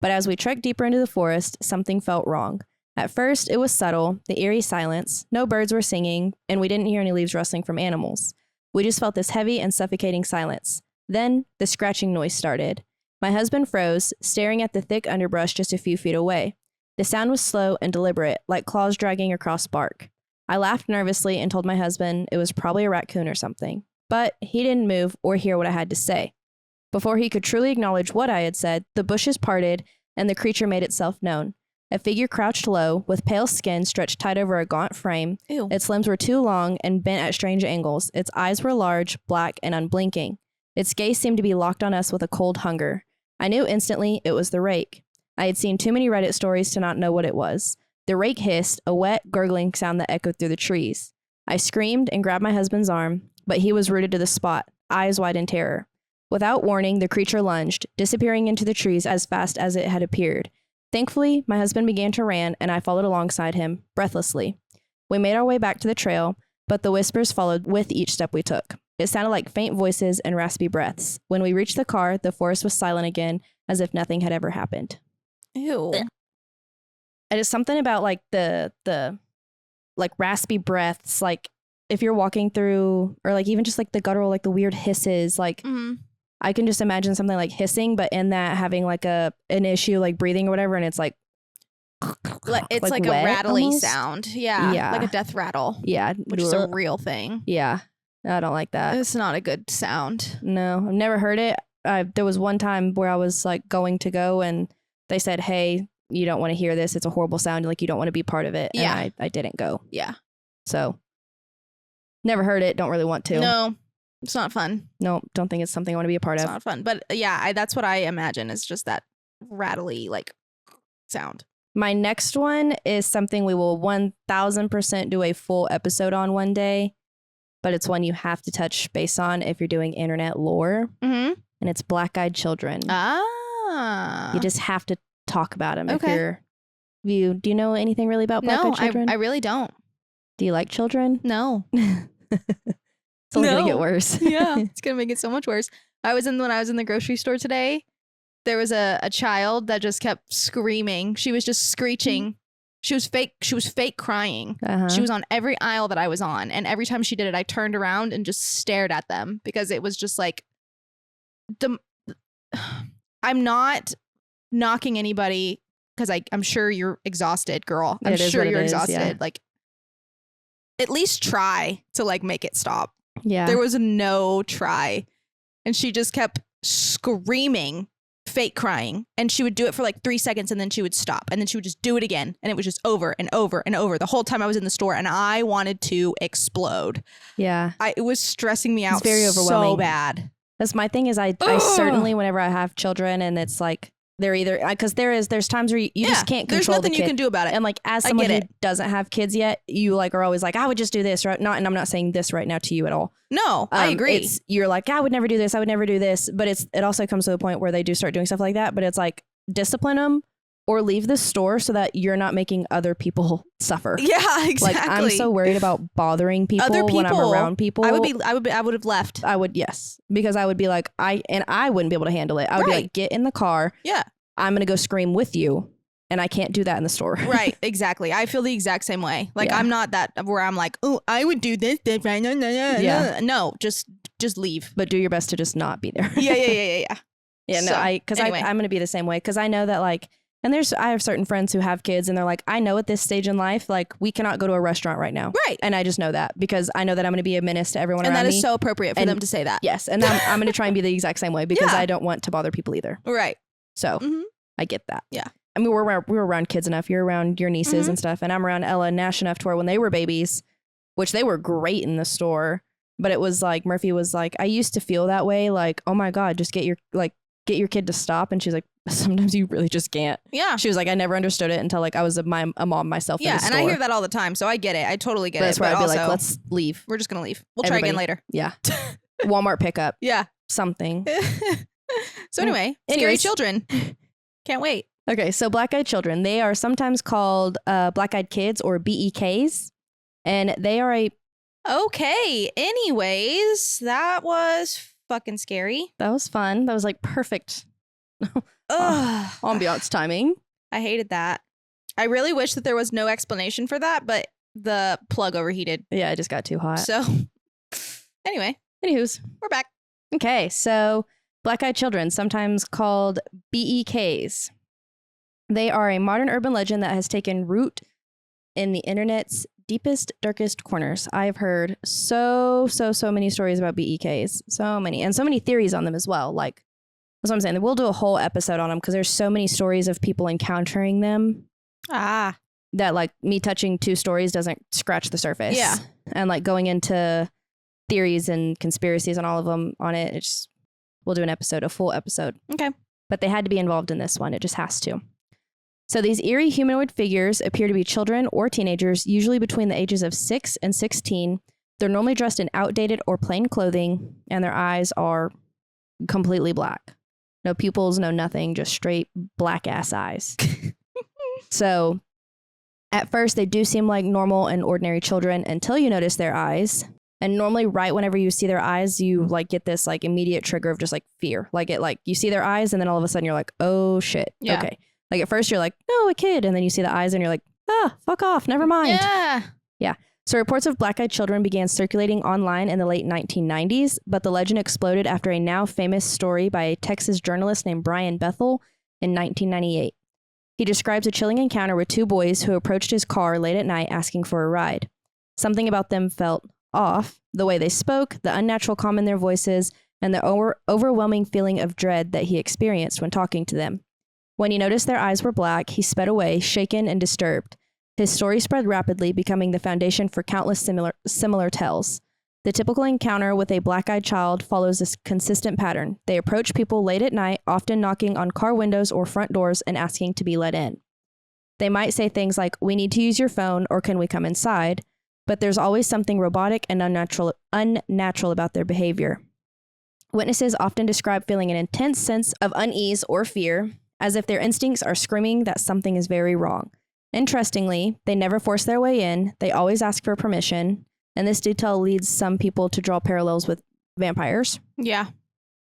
But as we trekked deeper into the forest, something felt wrong. At first, it was subtle, the eerie silence. No birds were singing, and we didn't hear any leaves rustling from animals. We just felt this heavy and suffocating silence. Then, the scratching noise started. My husband froze, staring at the thick underbrush just a few feet away. The sound was slow and deliberate, like claws dragging across bark. I laughed nervously and told my husband it was probably a raccoon or something. But he didn't move or hear what I had to say. Before he could truly acknowledge what I had said, the bushes parted and the creature made itself known. A figure crouched low, with pale skin stretched tight over a gaunt frame. Ew. Its limbs were too long and bent at strange angles. Its eyes were large, black, and unblinking. Its gaze seemed to be locked on us with a cold hunger. I knew instantly it was the Rake. I had seen too many Reddit stories to not know what it was. The Rake hissed, a wet, gurgling sound that echoed through the trees. I screamed and grabbed my husband's arm, but he was rooted to the spot, eyes wide in terror. Without warning, the creature lunged, disappearing into the trees as fast as it had appeared. Thankfully, my husband began to run, and I followed alongside him, breathlessly. We made our way back to the trail, but the whispers followed with each step we took. It sounded like faint voices and raspy breaths. When we reached the car, the forest was silent again, as if nothing had ever happened. Ew. It is something about like the like raspy breaths, like if you're walking through, or like even just like the guttural, like the weird hisses, like I can just imagine something like hissing, but in that having like an issue like breathing or whatever, and it's like it's like a rattly almost sound. Yeah. Like a death rattle. Yeah. Which is a real thing. Yeah. I don't like that. It's not a good sound. No, I've never heard it. There was one time where I was like going to go and they said, hey, you don't want to hear this. It's a horrible sound. Like you don't want to be part of it. Yeah. And I didn't go. Yeah. So never heard it. Don't really want to. No, it's not fun. No, don't think it's something I want to be a part of. It's not fun. But yeah, that's what I imagine is just that rattly like sound. My next one is something we will 1000% do a full episode on one day, but it's one you have to touch base on if you're doing internet lore. And it's black-eyed children. Ah. You just have to talk about them. Okay. Do you know anything really about black-eyed children? I really don't. Do you like children? No. It's only gonna get worse. Yeah, it's gonna make it so much worse. When I was in the grocery store today, there was a child that just kept screaming. She was just screeching. She was fake crying. She was on every aisle that I was on, and every time she did it, I turned around and just stared at them because it was just like I'm not knocking anybody because I'm sure you're exhausted, girl. I'm sure you're exhausted. Yeah. Like, at least try to like make it stop. Yeah. There was no try. And she just kept screaming, fake crying. And she would do it for like 3 seconds and then she would stop. And then she would just do it again. And it was just over and over and over the whole time I was in the store. And I wanted to explode. Yeah. It was stressing me out. It's very overwhelming. So bad. That's my thing is I certainly, whenever I have children and it's like, they're either, because there's times where you just can't control the kid. There's nothing you can do about it. And like, as someone who doesn't have kids yet, you like are always like, I would just do this, right? And I'm not saying this right now to you at all. No, I agree. You're like, I would never do this. I would never do this. But it also comes to the point where they do start doing stuff like that. But it's like, discipline them or leave the store so that you're not making other people suffer. Yeah, exactly. Like, I'm so worried about bothering people when I'm around people. I would have left. I would, yes. Because I would be like, I wouldn't be able to handle it. I would be like, get in the car. Yeah. I'm going to go scream with you. And I can't do that in the store. Right, exactly. I feel the exact same way. Like, I'm not that where I'm like, oh, I would do this. Yeah. No, just leave. But do your best to just not be there. Yeah. Yeah, no, I'm going to be the same way. Because I know that like, and I have certain friends who have kids and they're like, I know at this stage in life, like we cannot go to a restaurant right now. Right. And I just know that because I know that I'm going to be a menace to everyone around me. And that is so appropriate for them to say that. Yes. And I'm going to try and be the exact same way because I don't want to bother people either. Right. So I get that. Yeah. I mean, we were around kids enough. You're around your nieces and stuff. And I'm around Ella and Nash enough to where when they were babies, which they were great in the store, but it was like, Murphy was like, I used to feel that way. Like, oh my God, just get your kid to stop. And she's like, sometimes you really just can't. Yeah. She was like, I never understood it until like I was a mom myself. Yeah. In the store. And I hear that all the time. So I get it. I totally get it. That's why I'd be like, let's leave. We're just going to leave. We'll try again later. Yeah. Walmart pickup. Yeah. Something. So anyway, scary children. Can't wait. Okay, so black-eyed children, they are sometimes called black-eyed kids or BEKs, and they are Okay, anyways, that was fucking scary. That was fun. That was like perfect. Ugh. Ambiance timing. I hated that. I really wish that there was no explanation for that, but the plug overheated. Yeah, it just got too hot. So, anyway, Anywho's, we're back. okay, so black-eyed children, sometimes called BEKs. They are a modern urban legend that has taken root in the internet's deepest, darkest corners. I've heard so many stories about BEKs. So many. And so many theories on them as well. Like, that's what I'm saying. We'll do a whole episode on them because there's so many stories of people encountering them. Ah. That, like, me touching 2 stories doesn't scratch the surface. Yeah. And, like, going into theories and conspiracies on all of them on it, we'll do a full episode. Okay. But they had to be involved in this one. It just has to. So these eerie humanoid figures appear to be children or teenagers, usually between the ages of 6 and 16. They're normally dressed in outdated or plain clothing, and their eyes are completely black. No pupils, no nothing, just straight black-ass eyes. So at first, they do seem like normal and ordinary children until you notice their eyes. And normally right whenever you see their eyes, you like get this like immediate trigger of just like fear. Like you see their eyes and then all of a sudden you're like, oh shit. Yeah. Okay. Like at first you're like, oh, a kid. And then you see the eyes and you're like, fuck off. Never mind. Yeah. So reports of black-eyed children began circulating online in the late 1990s, but the legend exploded after a now famous story by a Texas journalist named Brian Bethel in 1998. He describes a chilling encounter with 2 boys who approached his car late at night asking for a ride. Something about them felt off, the way they spoke, the unnatural calm in their voices, and the overwhelming feeling of dread that he experienced when talking to them. When he noticed their eyes were black, he sped away, shaken and disturbed. His story spread rapidly, becoming the foundation for countless similar tales. The typical encounter with a black-eyed child follows this consistent pattern. They approach people late at night, often knocking on car windows or front doors and asking to be let in. They might say things like, "We need to use your phone," or "Can we come inside?" But there's always something robotic and unnatural about their behavior. Witnesses often describe feeling an intense sense of unease or fear, as if their instincts are screaming that something is very wrong. Interestingly, they never force their way in, they always ask for permission, and this detail leads some people to draw parallels with vampires. Yeah.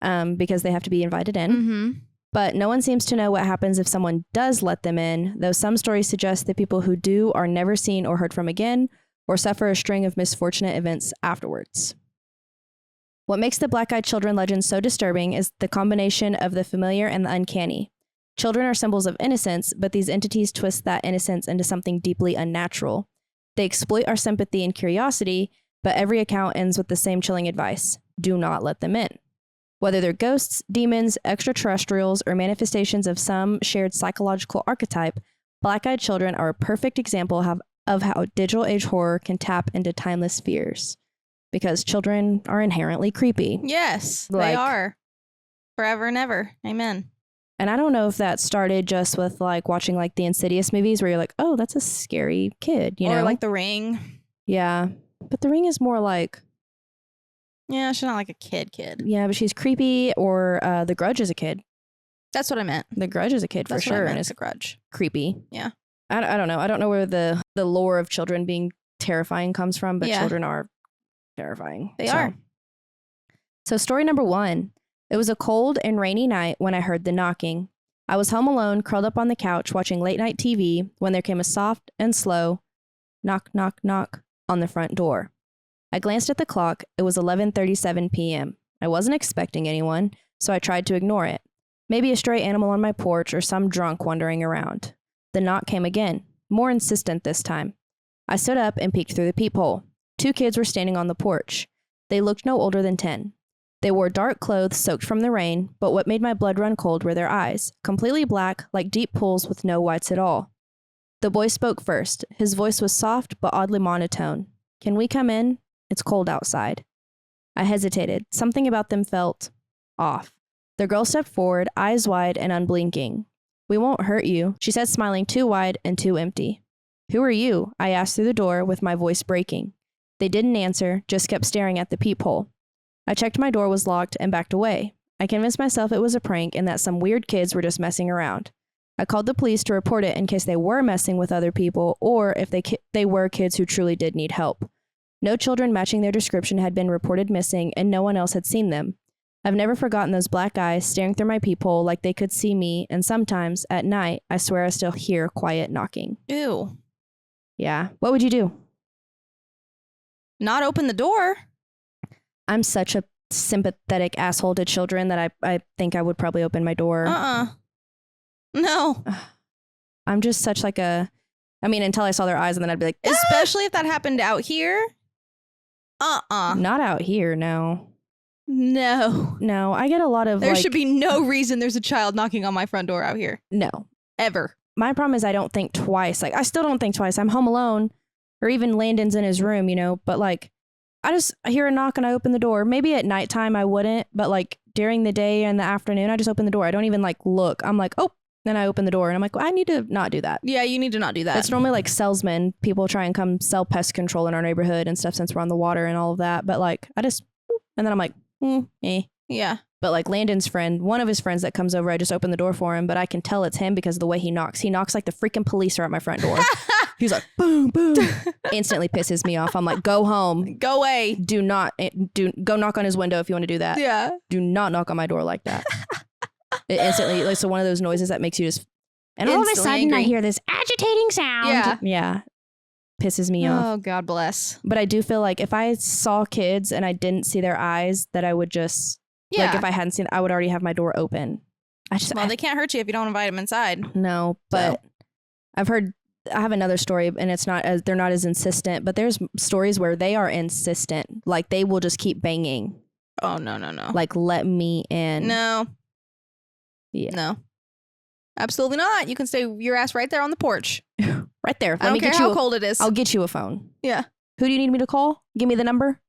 Because they have to be invited in. Mm-hmm. But no one seems to know what happens if someone does let them in, though some stories suggest that people who do are never seen or heard from again, or suffer a string of misfortunate events afterwards. What makes the black-eyed children legend so disturbing is the combination of the familiar and the uncanny. Children are symbols of innocence, but these entities twist that innocence into something deeply unnatural. They exploit our sympathy and curiosity, but every account ends with the same chilling advice: do not let them in. Whether they're ghosts, demons, extraterrestrials, or manifestations of some shared psychological archetype, black-eyed children are a perfect example of how digital age horror can tap into timeless fears. Because children are inherently creepy. Yes, Like- they are. Forever and ever. Amen. And I don't know if that started just with like watching like the Insidious movies where you're like, oh, that's a scary kid, you know? Or like The Ring. Yeah. But The Ring is more like, Yeah, she's not like a kid. yeah, but she's creepy. Or The Grudge is a kid. That's what I meant. The Grudge is a kid for That's what I sure. meant, And it's it's a grudge. creepy. Yeah. I don't know. I don't know where the lore of children being terrifying comes from, but Yeah. children are terrifying. They are. So story number 1. It was a cold and rainy night when I heard the knocking. I was home alone, curled up on the couch, watching late night TV, when there came a soft and slow knock, knock, knock on the front door. I glanced at the clock. It was 11:37 p.m. I wasn't expecting anyone, so I tried to ignore it. Maybe a stray animal on my porch or some drunk wandering around. The knock came again, more insistent this time. I stood up and peeked through the peephole. 2 kids were standing on the porch. They looked no older than 10. They wore dark clothes soaked from the rain, but what made my blood run cold were their eyes, completely black, like deep pools with no whites at all. The boy spoke first. His voice was soft but oddly monotone. "Can we come in? It's cold outside." I hesitated. Something about them felt off. The girl stepped forward, eyes wide and unblinking. "We won't hurt you," she said, smiling too wide and too empty. "Who are you?" I asked through the door with my voice breaking. They didn't answer, just kept staring at the peephole. I checked my door was locked and backed away. I convinced myself it was a prank and that some weird kids were just messing around. I called the police to report it in case they were messing with other people or if they were kids who truly did need help. No children matching their description had been reported missing and no one else had seen them. I've never forgotten those black eyes staring through my peephole like they could see me, and sometimes, at night, I swear I still hear quiet knocking. Ew. Yeah. What would you do? Not open the door. I'm such a sympathetic asshole to children that I think I would probably open my door. No. I'm just such like a... I mean, until I saw their eyes, and then I'd be like... Especially if that happened out here. Not out here, no. No. No, I get a lot of There should be no reason there's a child knocking on my front door out here. No. Ever. My problem is I don't think twice. Like, I still don't think twice. I'm home alone, or even Landon's in his room, you know, but like, I hear a knock and I open the door. Maybe at nighttime I wouldn't, but like during the day and the afternoon, I just open the door. I don't even like look. I'm like, oh, then I open the door and I'm like, well, I need to not do that. Yeah, you need to not do that. It's normally like salesmen. People try and come sell pest control in our neighborhood and stuff since we're on the water and all of that. But like, and then I'm like, Yeah. But like Landon's friend, one of his friends that comes over, I just open the door for him, but I can tell it's him because of the way he knocks. He knocks like the freaking police are at my front door. He's like, boom, boom. Instantly pisses me off. I'm like, go home. Go away. Go knock on his window if you want to do that. Yeah. Do not knock on my door like that. It instantly, like, so one of those noises that makes you just, and all of a sudden I hear this agitating sound. Yeah. Yeah. Pisses me off. Oh, God bless. But I do feel like if I saw kids and I didn't see their eyes, that I would just, like if I hadn't seen, I would already have my door open. They can't hurt you if you don't invite them inside. No, but I have another story, and they're not as insistent, but there's stories where they are insistent. Like they will just keep banging. Oh, no. Like, let me in. No. Yeah. No. Absolutely not. You can stay your ass right there on the porch. Right there. I don't care how cold it is. I'll get you a phone. Yeah. Who do you need me to call? Give me the number.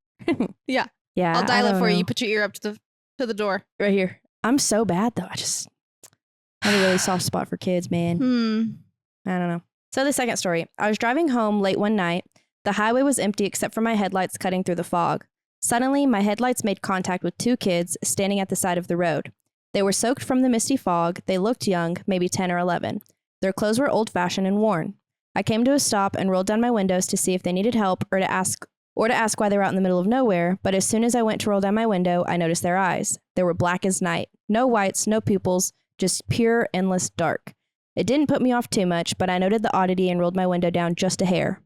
Yeah. Yeah. I'll dial it for you. You put your ear up to the door. Right here. I'm so bad though. I have a really soft spot for kids, man. I don't know. So the second story. I was driving home late one night. The highway was empty except for my headlights cutting through the fog. Suddenly, my headlights made contact with two kids standing at the side of the road. They were soaked from the misty fog. They looked young, maybe 10 or 11. Their clothes were old-fashioned and worn. I came to a stop and rolled down my windows to see if they needed help or to ask why they were out in the middle of nowhere, but as soon as I went to roll down my window, I noticed their eyes. They were black as night. No whites, no pupils, just pure, endless dark. It didn't put me off too much, but I noted the oddity and rolled my window down just a hair.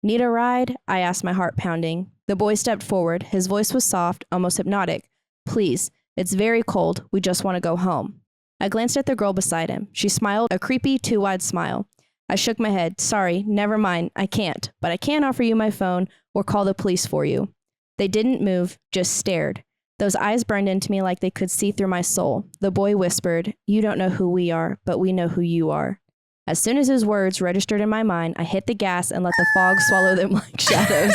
Need a ride? I asked, my heart pounding. The boy stepped forward. His voice was soft, almost hypnotic. Please, it's very cold. We just want to go home. I glanced at the girl beside him. She smiled, a creepy, too-wide smile. I shook my head. Sorry, never mind. I can't, but I can offer you my phone or call the police for you. They didn't move, just stared. Those eyes burned into me like they could see through my soul. The boy whispered, you don't know who we are, but we know who you are. As soon as his words registered in my mind, I hit the gas and let the fog swallow them like shadows.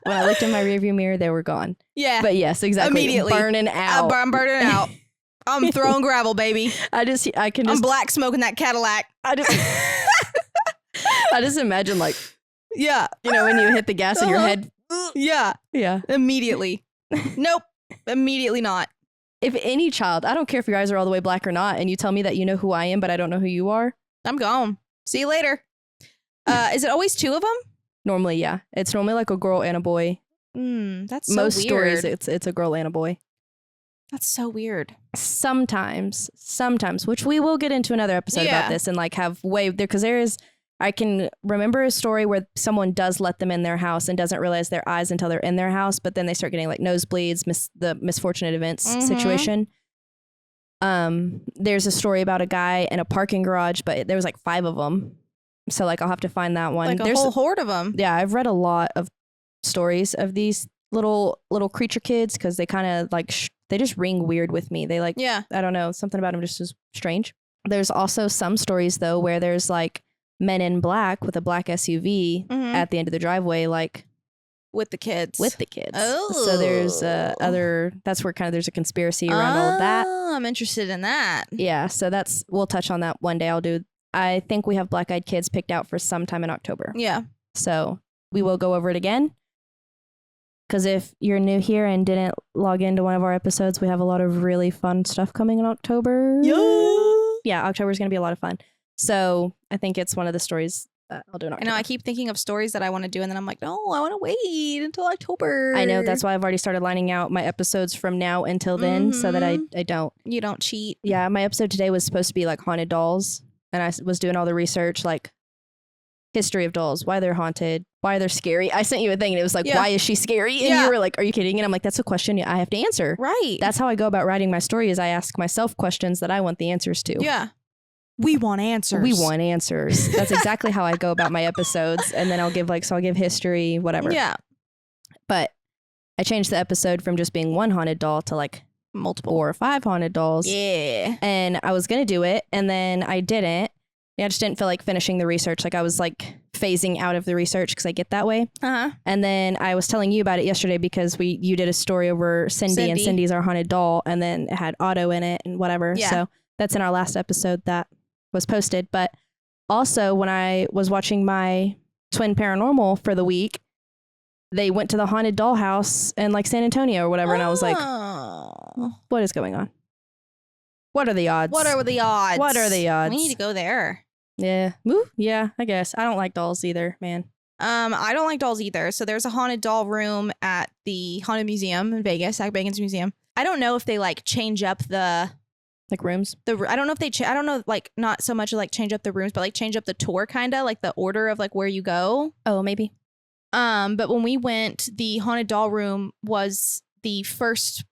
When I looked in my rearview mirror, they were gone. Yeah. But yes, exactly. Immediately. Burning out. I'm burning out. I'm throwing gravel, baby. I'm black smoking that Cadillac. I just imagine like, yeah, you know, when you hit the gas in your head. Yeah. Yeah. Immediately. Nope. Immediately not. If any child, I don't care if your eyes are all the way black or not, and you tell me that you know who I am, but I don't know who you are. I'm gone. See you later. Is it always two of them? Normally, yeah. It's normally like a girl and a boy. That's so Most weird. stories, it's a girl and a boy. That's so weird. Sometimes, which we will get into another episode about this and like have way there, because I can remember a story where someone does let them in their house and doesn't realize their eyes until they're in their house, but then they start getting like nosebleeds, the misfortunate events situation. There's a story about a guy in a parking garage, but there was like 5 of them. So like I'll have to find that one. Like There's whole horde of them. Yeah, I've read a lot of stories of these little creature kids because they kind of like they just ring weird with me. They like I don't know, something about them just is strange. There's also some stories though where there's like men in black with a black SUV at the end of the driveway, like with the kids. Oh, so there's that's where kind of there's a conspiracy around all of that. I'm interested in that. Yeah, so we'll touch on that one day. I think we have black-eyed kids picked out for sometime in October. Yeah. So we will go over it again. Because if you're new here and didn't log into one of our episodes, we have a lot of really fun stuff coming in October. Yeah, October is going to be a lot of fun. So I think it's one of the stories I'll do it in I October. know I keep thinking of stories that I want to do, and then I'm like, no, I want to wait until October. I know, that's why I've already started lining out my episodes from now until then so that I don't. You don't cheat. Yeah, my episode today was supposed to be like haunted dolls, and I was doing all the research, like history of dolls, why they're haunted, why they're scary. I sent you a thing and it was like, why is she scary? And you were like, are you kidding? And I'm like, that's a question I have to answer. Right. That's how I go about writing my story, is I ask myself questions that I want the answers to. Yeah. We want answers. We want answers. That's exactly how I go about my episodes. And then I'll give I'll give history, whatever. Yeah. But I changed the episode from just being one haunted doll to like multiple 4 or 5 haunted dolls. Yeah. And I was going to do it, and then I didn't. I just didn't feel like finishing the research. Like I was like phasing out of the research because I get that way. Uh-huh. And then I was telling you about it yesterday because you did a story over Cindy. And Cindy's our haunted doll, and then it had Otto in it and whatever. Yeah. So that's in our last episode that was posted. But also when I was watching my twin paranormal for the week, they went to the haunted doll house in like San Antonio or whatever. And I was like, what is going on? What are the odds? What are the odds? What are the odds? We need to go there. Yeah. Woo. Yeah, I guess. I don't like dolls either, man. I don't like dolls either. So there's a haunted doll room at the Haunted Museum in Vegas, Zach Bagans Museum. I don't know if they like change up the like rooms. I don't know if they I don't know, like not so much like change up the rooms, but like change up the tour, kind of like the order of like where you go. Oh, maybe. But when we went, the haunted doll room was the first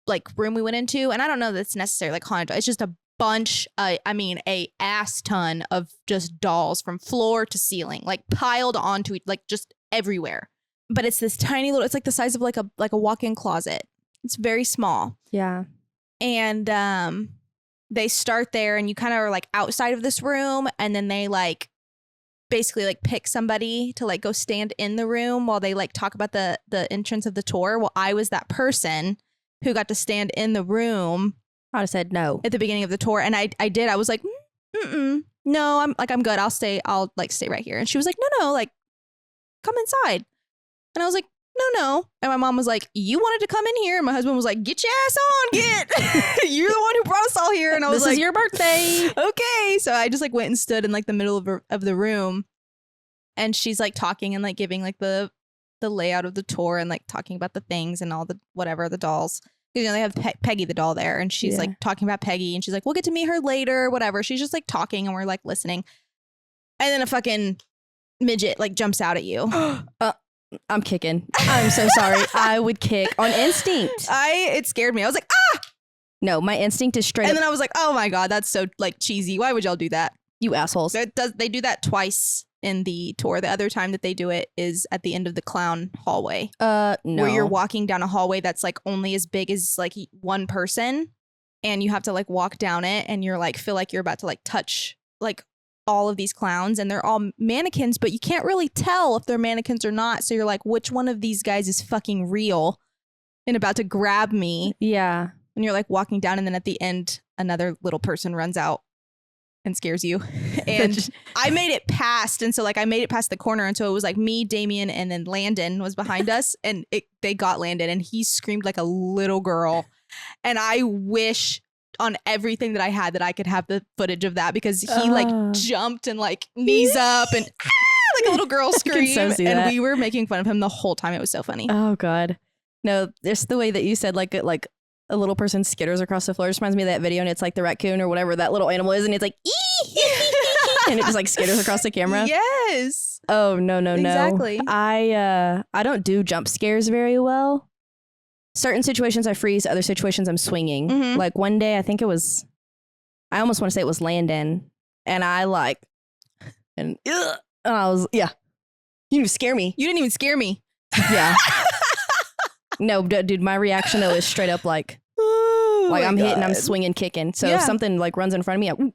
like room we went into, and I don't know that's necessarily like haunted. It's just a bunch, a ass ton of just dolls from floor to ceiling, like piled onto it, like just everywhere. But it's this tiny little. It's like the size of like a walk-in closet. It's very small. Yeah. And they start there, and you kind of are like outside of this room, and then they like basically like pick somebody to like go stand in the room while they like talk about the entrance of the tour. Well, I was that person who got to stand in the room. I'd have said no at the beginning of the tour, and I did. I was like, no, I'm good. I'll stay right here. And she was like, no, like come inside. And I was like, no. And my mom was like, you wanted to come in here. And my husband was like, get your ass on, get. You're the one who brought us all here. And I was this is your birthday. Okay. So I just like went and stood in like the middle of the room, and she's like talking and like giving like the layout of the tour and like talking about the things and all the whatever, the dolls. Because, you know, they have Peggy the doll there, and she's like talking about Peggy, and she's like, we'll get to meet her later, whatever. She's just like talking, and we're like listening. And then a fucking midget like jumps out at you. I'm kicking. I'm so sorry. I would kick on instinct. It scared me. I was like, ah! No, my instinct is straight and up. then I was like, oh my God, that's so like cheesy. Why would y'all do that? You assholes. They do that twice in the tour. The other time that they do it is at the end of the clown hallway. No. Where you're walking down a hallway that's like only as big as like one person, and you have to like walk down it, and you're like feel like you're about to like touch like all of these clowns, and they're all mannequins, but you can't really tell if they're mannequins or not. So you're like, which one of these guys is fucking real and about to grab me? Yeah. And you're like walking down, and then at the end, another little person runs out and scares you. And I made it past, and so like I made it past the corner, and so it was like me, Damien, and then Landon was behind us, and they got Landon, and he screamed like a little girl. And I wish on everything that I had that I could have the footage of that, because he like jumped and like knees up and like a little girl scream. And we were making fun of him the whole time. It was so funny. Oh God. No, just the way that you said like a little person skitters across the floor. It just reminds me of that video, and it's like the raccoon or whatever that little animal is, and it's like and it just like skitters across the camera. Yes. Oh no. Exactly. I don't do jump scares very well. Certain situations I freeze, other situations I'm swinging. Mm-hmm. Like one day, I think it was, I almost want to say it was Landon, and I like, and I was, you didn't even scare me. You didn't even scare me. Yeah. No, dude, my reaction though is straight up like I'm hitting, I'm swinging, kicking. So if something like runs in front of me, I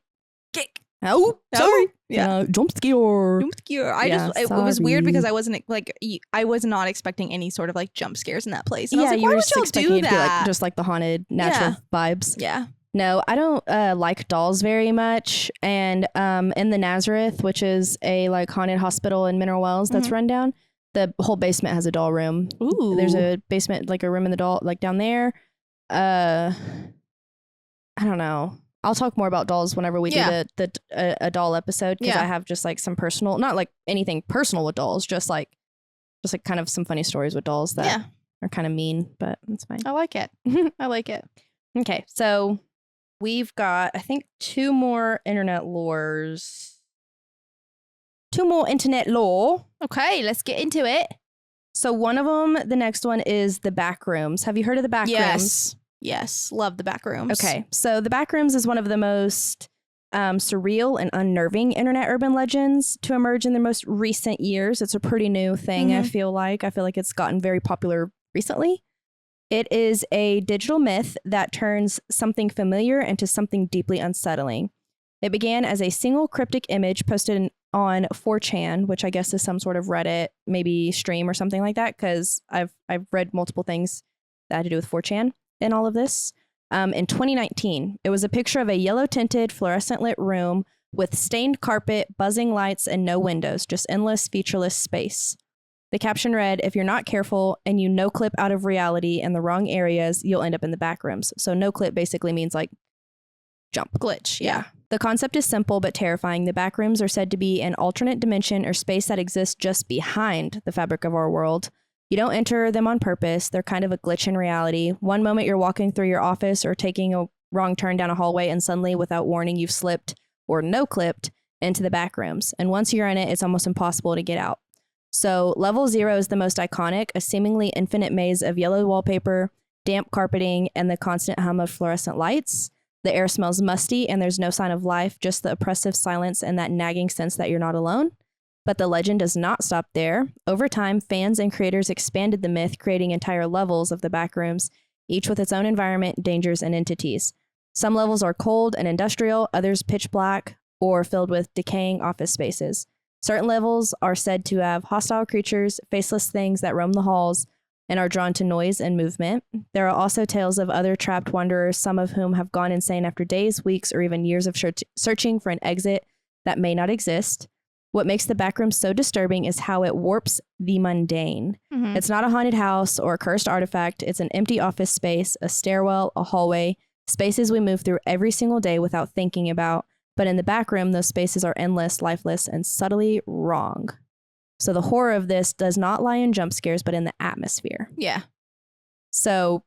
kick. Oh, sorry. Yeah. Jump scare. It was weird because I wasn't like, I was not expecting any sort of like jump scares in that place. And I was like, you why were would just y'all expecting do it to be like that? just like the haunted natural vibes. Yeah. No, I don't like dolls very much. And in the Nazareth, which is a like haunted hospital in Mineral Wells that's run down, the whole basement has a doll room. Ooh. There's a basement, like a room in the doll, like down there. I don't know. I'll talk more about dolls whenever we do a doll episode, because I have just like some personal, not like anything personal with dolls, just like kind of some funny stories with dolls that are kind of mean, but it's fine. I like it. I like it. Okay, so we've got, I think, two more internet lore. Okay, let's get into it. So one of them, the next one is the Backrooms. Have you heard of the Backrooms? Yes. Love the Backrooms. Okay. So the Backrooms is one of the most surreal and unnerving internet urban legends to emerge in the most recent years. It's a pretty new thing, I feel like. I feel like it's gotten very popular recently. It is a digital myth that turns something familiar into something deeply unsettling. It began as a single cryptic image posted on 4chan, which I guess is some sort of Reddit, maybe stream or something like that, because I've read multiple things that had to do with 4chan in all of this. In 2019, it was a picture of a yellow-tinted, fluorescent-lit room with stained carpet, buzzing lights, and no windows, just endless, featureless space. The caption read, "If you're not careful and you no-clip out of reality in the wrong areas, you'll end up in the backrooms." So no-clip basically means like jump. Glitch, yeah. The concept is simple but terrifying. The backrooms are said to be an alternate dimension or space that exists just behind the fabric of our world. You don't enter them on purpose. They're kind of a glitch in reality. One moment you're walking through your office or taking a wrong turn down a hallway, and suddenly, without warning, you've slipped or no-clipped into the backrooms. And once you're in it, it's almost impossible to get out. So level 0 is the most iconic, a seemingly infinite maze of yellow wallpaper, damp carpeting, and the constant hum of fluorescent lights. The air smells musty and there's no sign of life, just the oppressive silence and that nagging sense that you're not alone. But the legend does not stop there. Over time, fans and creators expanded the myth, creating entire levels of the backrooms, each with its own environment, dangers, and entities. Some levels are cold and industrial, others pitch black or filled with decaying office spaces. Certain levels are said to have hostile creatures, faceless things that roam the halls, and are drawn to noise and movement. There are also tales of other trapped wanderers, some of whom have gone insane after days, weeks, or even years of searching for an exit that may not exist. What makes the backroom so disturbing is how it warps the mundane. It's not a haunted house or a cursed artifact. It's an empty office space, a stairwell, a hallway, spaces we move through every single day without thinking about. But in the backroom, those spaces are endless, lifeless, and subtly wrong. So the horror of this does not lie in jump scares, but in the atmosphere. Yeah. So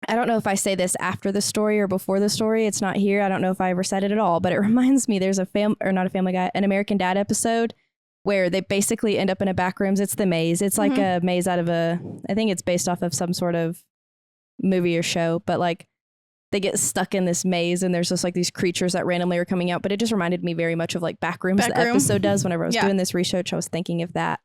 I don't know if I say this after the story or before the story. It's not here. I don't know if I ever said it at all, but it reminds me there's an American Dad episode where they basically end up in a backrooms. It's the maze. It's like a maze out of I think it's based off of some sort of movie or show, but like they get stuck in this maze and there's just like these creatures that randomly are coming out. But it just reminded me very much of like Backrooms, the episode does. Whenever I was doing this research, I was thinking of that.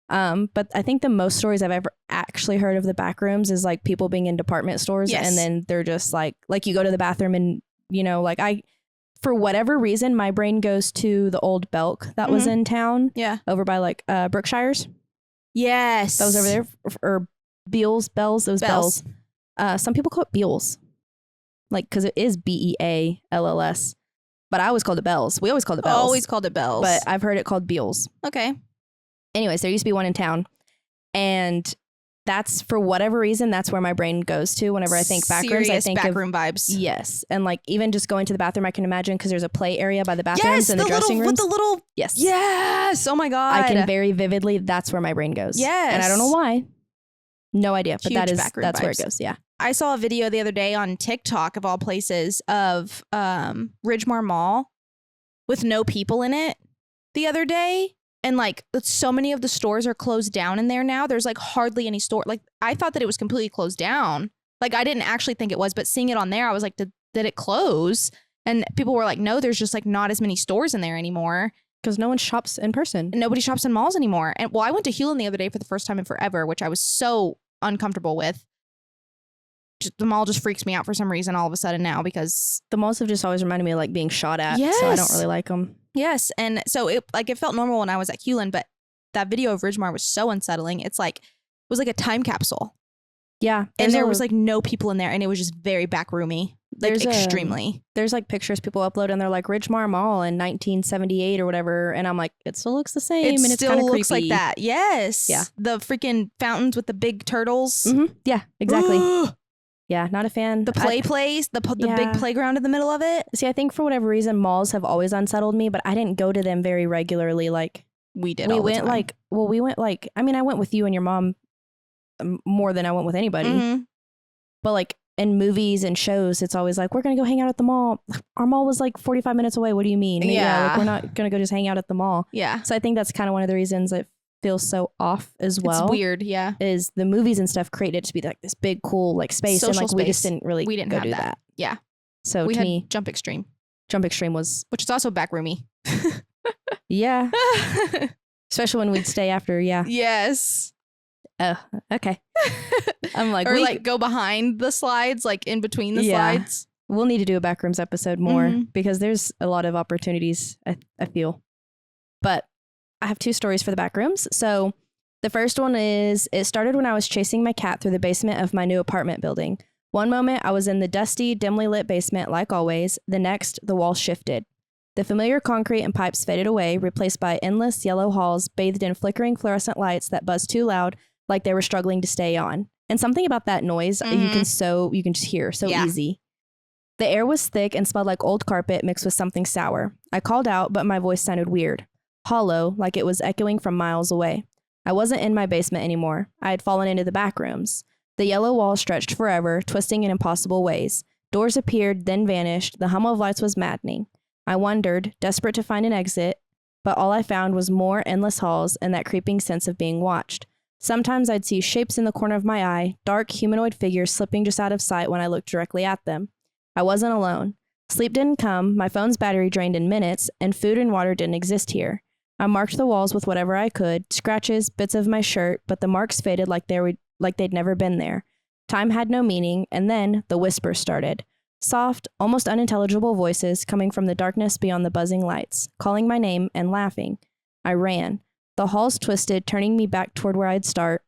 But I think the most stories I've ever actually heard of the Backrooms is like people being in department stores and then they're just like you go to the bathroom and, you know, like for whatever reason, my brain goes to the old Belk that was in town. Yeah. Over by like Brookshires. Yes. That was over there. Or Bells. It was Bells. Some people call it Beals. Like, because it is Bealls. But I always called it Bells. We always called it Bells. Always called it Bells. But I've heard it called Beals. Okay. Anyways, there used to be one in town. And that's, for whatever reason, that's where my brain goes to whenever I think backrooms. Serious I think backroom vibes. Yes. And like even just going to the bathroom, I can imagine, because there's a play area by the bathrooms and the dressing rooms. With the little... Yes. Yes. Oh my God. I can very vividly, that's where my brain goes. Yes. And I don't know why. No idea. But Huge that's vibes. where it goes. Yeah. I saw a video the other day on TikTok, of all places, of Ridgemar Mall with no people in it the other day. And like so many of the stores are closed down in there now. There's like hardly any store. Like I thought that it was completely closed down. Like I didn't actually think it was, but seeing it on there, I was like, did it close? And people were like, no, there's just like not as many stores in there anymore. Because no one shops in person. Nobody shops in malls anymore. And well, I went to Hewlin the other day for the first time in forever, which I was so uncomfortable with. The mall just freaks me out for some reason all of a sudden now, because the malls have just always reminded me of like being shot at. Yes. So I don't really like them. Yes. And so it felt normal when I was at Hewlin, but that video of Ridgemar was so unsettling. It was like a time capsule. Yeah. And there was like no people in there, and it was just very backroomy. Like extremely. There's like pictures people upload and they're like Ridgemar Mall in 1978 or whatever. And I'm like, it still looks the same. And it's kind of looks creepy. like that. Yes. Yeah. The freaking fountains with the big turtles. Mm-hmm. Yeah, exactly. Yeah, not a fan. The place, the big playground in the middle of it. See, I think for whatever reason, malls have always unsettled me, but I didn't go to them very regularly. Like we did. We all went the time. we went like, I mean, I went with you and your mom more than I went with anybody. Mm-hmm. But like in movies and shows, it's always like, we're going to go hang out at the mall. Our mall was like 45 minutes away. What do you mean? Yeah. Like we're not going to go just hang out at the mall. Yeah. So I think that's kind of one of the reasons it feels so off as well. It's weird. Yeah. Is the movies and stuff created it to be like this big, cool like space. Social and like we just didn't really we didn't go have do that. Yeah. So we to had me, Jump Extreme. Jump Extreme was. Which is also backroomy. Yeah. Especially when we'd stay after. Yeah. Yes. Oh, okay. I'm like, or like go behind the slides, like in between the slides. We'll need to do a Backrooms episode more because there's a lot of opportunities, I feel. But I have 2 stories for the Backrooms. So the first one is, it started when I was chasing my cat through the basement of my new apartment building. One moment I was in the dusty, dimly lit basement like always. The next, the wall shifted. The familiar concrete and pipes faded away, replaced by endless yellow halls bathed in flickering fluorescent lights that buzzed too loud, like they were struggling to stay on. And something about that noise you can just hear so easy. The air was thick and smelled like old carpet mixed with something sour. I called out, but my voice sounded weird, hollow, like it was echoing from miles away. I wasn't in my basement anymore. I had fallen into the back rooms. The yellow wall stretched forever, twisting in impossible ways. Doors appeared, then vanished. The hum of lights was maddening. I wondered, desperate to find an exit, but all I found was more endless halls and that creeping sense of being watched. Sometimes I'd see shapes in the corner of my eye, dark humanoid figures slipping just out of sight when I looked directly at them. I wasn't alone. Sleep didn't come, my phone's battery drained in minutes, and food and water didn't exist here. I marked the walls with whatever I could, scratches, bits of my shirt, but the marks faded like they'd never been there. Time had no meaning, and then the whispers started. Soft, almost unintelligible voices coming from the darkness beyond the buzzing lights, calling my name and laughing. I ran. The halls twisted, turning me back toward where I'd started.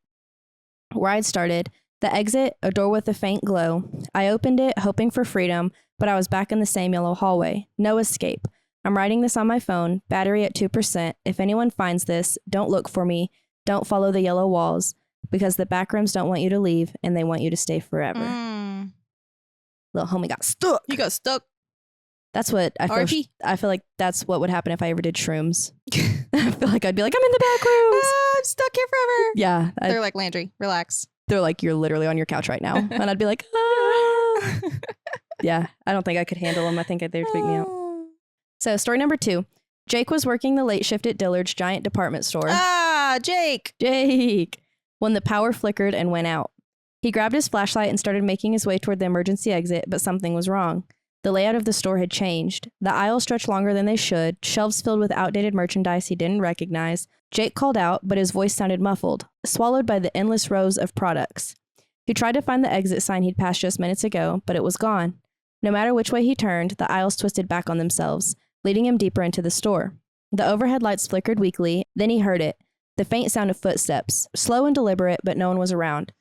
The exit, a door with a faint glow. I opened it, hoping for freedom, but I was back in the same yellow hallway. No escape. I'm writing this on my phone, battery at 2%. If anyone finds this, don't look for me. Don't follow the yellow walls, because the backrooms don't want you to leave, and they want you to stay forever. Little homie got stuck. You got stuck. That's what I feel. RP? I feel like that's what would happen if I ever did shrooms. I feel like I'd be like, I'm in the back rooms. I'm stuck here forever. Yeah. They're like, Landry, relax. They're like, you're literally on your couch right now. And I'd be like, ah. Yeah, I don't think I could handle them. I think they'd freak me out. So story number 2. Jake was working the late shift at Dillard's giant department store. Jake. When the power flickered and went out. He grabbed his flashlight and started making his way toward the emergency exit, but something was wrong. The layout of the store had changed. The aisles stretched longer than they should, shelves filled with outdated merchandise he didn't recognize. Jake called out, but his voice sounded muffled, swallowed by the endless rows of products. He tried to find the exit sign he'd passed just minutes ago, but it was gone. No matter which way he turned, the aisles twisted back on themselves, leading him deeper into the store. The overhead lights flickered weakly, then he heard it, the faint sound of footsteps, slow and deliberate, but no one was around.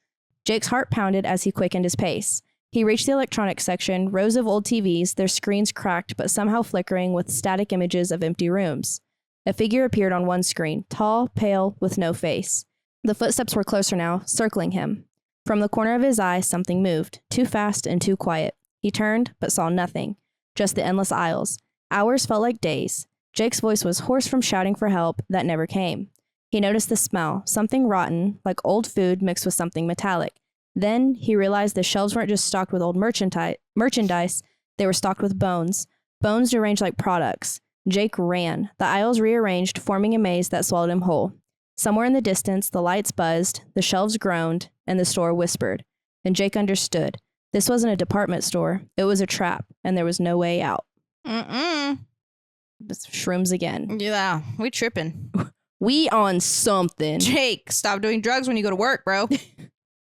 Jake's heart pounded as he quickened his pace. He reached the electronics section, rows of old TVs, their screens cracked but somehow flickering with static images of empty rooms. A figure appeared on one screen, tall, pale, with no face. The footsteps were closer now, circling him. From the corner of his eye, something moved, too fast and too quiet. He turned, but saw nothing, just the endless aisles. Hours felt like days. Jake's voice was hoarse from shouting for help that never came. He noticed the smell, something rotten, like old food mixed with something metallic. Then he realized the shelves weren't just stocked with old merchandise, they were stocked with bones. Bones arranged like products. Jake ran. The aisles rearranged, forming a maze that swallowed him whole. Somewhere in the distance, the lights buzzed, the shelves groaned, and the store whispered. And Jake understood. This wasn't a department store. It was a trap, and there was no way out. It's shrooms again. Yeah, we tripping. We on something. Jake, stop doing drugs when you go to work, bro.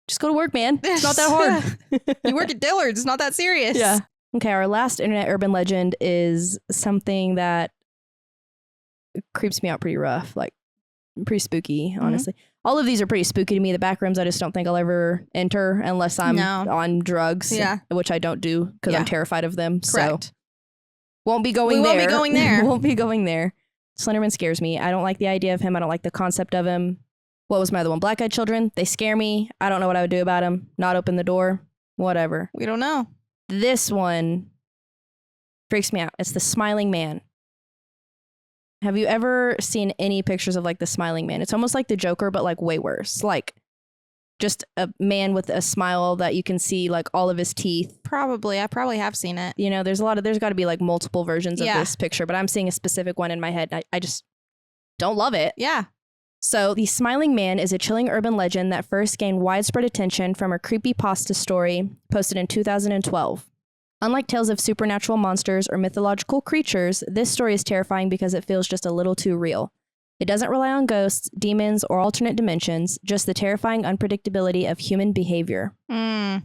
Just go to work, man. It's not that hard. You work at Dillard's. It's not that serious. Yeah. Okay, our last internet urban legend is something that creeps me out pretty rough, like pretty spooky, honestly. All of these are pretty spooky to me. The back rooms, I just don't think I'll ever enter unless I'm on drugs, which I don't do because I'm terrified of them. Correct. So won't be going there. Won't be going there. Won't be going there. Slenderman scares me. I don't like the idea of him. I don't like the concept of him. What was my other one? Black-eyed children. They scare me. I don't know what I would do about them. Not open the door. whatever. We don't know. This one freaks me out. It's the smiling man. Have you ever seen any pictures of like the smiling man? It's almost like the Joker, but like way worse. Like just a man with a smile that you can see like all of his teeth. Probably. I probably have seen it. You know, there's got to be like multiple versions of this picture, but I'm seeing a specific one in my head. I just don't love it. Yeah. So the smiling man is a chilling urban legend that first gained widespread attention from a creepypasta story posted in 2012. Unlike tales of supernatural monsters or mythological creatures, this story is terrifying because it feels just a little too real. It doesn't rely on ghosts, demons, or alternate dimensions, just the terrifying unpredictability of human behavior. The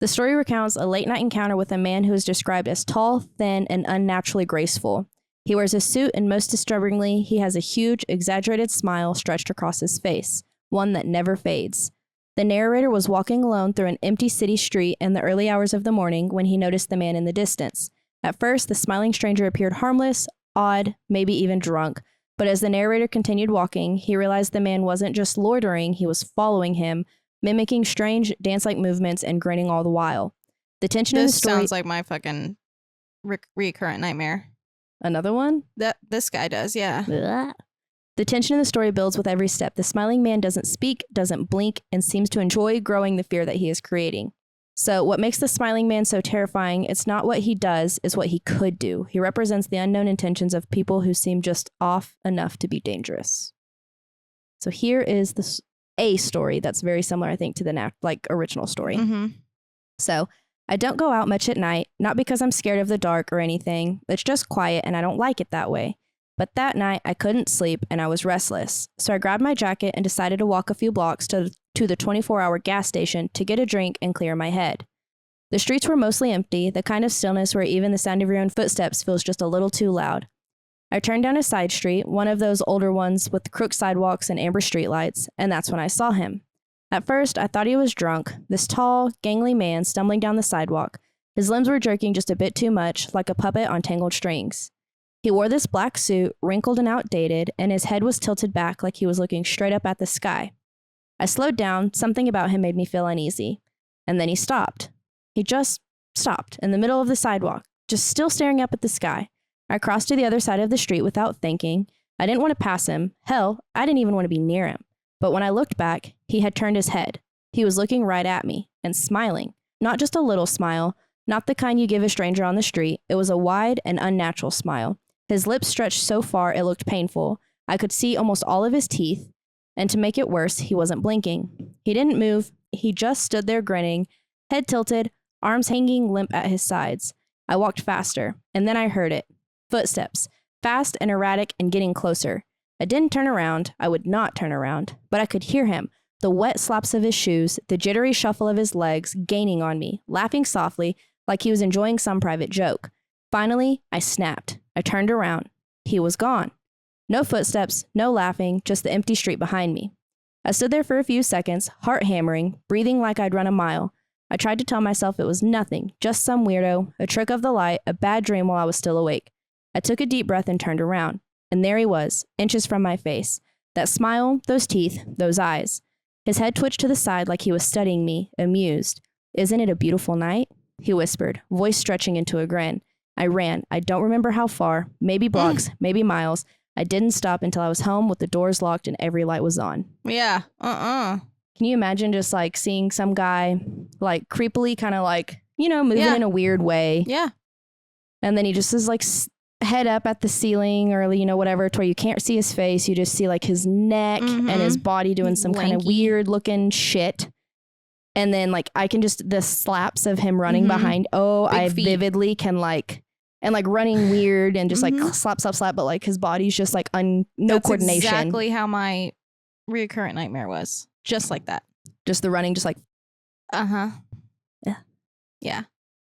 story recounts a late-night encounter with a man who is described as tall, thin, and unnaturally graceful. He wears a suit, and most disturbingly, he has a huge, exaggerated smile stretched across his face, one that never fades. The narrator was walking alone through an empty city street in the early hours of the morning when he noticed the man in the distance. At first, the smiling stranger appeared harmless, odd, maybe even drunk, but as the narrator continued walking, he realized the man wasn't just loitering, he was following him, mimicking strange dance-like movements and grinning all the while. The tension in the story sounds like my fucking recurrent nightmare. Another one? This guy does, yeah. Blah. The tension in the story builds with every step. The smiling man doesn't speak, doesn't blink, and seems to enjoy growing the fear that he is creating. So what makes the smiling man so terrifying, it's not what he does, it's what he could do. He represents the unknown intentions of people who seem just off enough to be dangerous. So here is a story that's very similar, I think, to the original story. So I don't go out much at night, not because I'm scared of the dark or anything. It's just quiet and I don't like it that way. But that night, I couldn't sleep and I was restless. So I grabbed my jacket and decided to walk a few blocks to the 24-hour gas station to get a drink and clear my head. The streets were mostly empty, the kind of stillness where even the sound of your own footsteps feels just a little too loud. I turned down a side street, one of those older ones with crooked sidewalks and amber streetlights, and that's when I saw him. At first, I thought he was drunk, this tall, gangly man stumbling down the sidewalk. His limbs were jerking just a bit too much, like a puppet on tangled strings. He wore this black suit, wrinkled and outdated, and his head was tilted back like he was looking straight up at the sky. I slowed down, something about him made me feel uneasy. And then he stopped. He just stopped in the middle of the sidewalk, just still staring up at the sky. I crossed to the other side of the street without thinking. I didn't want to pass him. Hell, I didn't even want to be near him. But when I looked back, he had turned his head. He was looking right at me and smiling. Not just a little smile, not the kind you give a stranger on the street. It was a wide and unnatural smile. His lips stretched so far it looked painful. I could see almost all of his teeth. And to make it worse, he wasn't blinking. He didn't move. He just stood there grinning, head tilted, arms hanging limp at his sides. I walked faster, and then I heard it. Footsteps, fast and erratic and getting closer. I didn't turn around. I would not turn around. But I could hear him, the wet slaps of his shoes, the jittery shuffle of his legs, gaining on me, laughing softly like he was enjoying some private joke. Finally, I snapped. I turned around. He was gone. No footsteps, no laughing, just the empty street behind me. I stood there for a few seconds, heart hammering, breathing like I'd run a mile. I tried to tell myself it was nothing, just some weirdo, a trick of the light, a bad dream while I was still awake. I took a deep breath and turned around. And there he was, inches from my face. That smile, those teeth, those eyes. His head twitched to the side like he was studying me, amused. "Isn't it a beautiful night?" he whispered, voice stretching into a grin. I ran. I don't remember how far, maybe blocks, maybe miles. I didn't stop until I was home with the doors locked and every light was on. Yeah. Can you imagine just like seeing some guy like creepily kind of like, moving in a weird way? Yeah. And then he just is like head up at the ceiling or, whatever, to where you can't see his face. You just see like his neck and his body doing some kind of weird looking shit. And then like I can just, the slaps of him running behind. Oh, Big I feet. Vividly can like, and like running weird and just like slap, but like his body's just like no That's coordination. Exactly how my recurrent nightmare was. Just like that. Just the running, just like. Yeah. Yeah.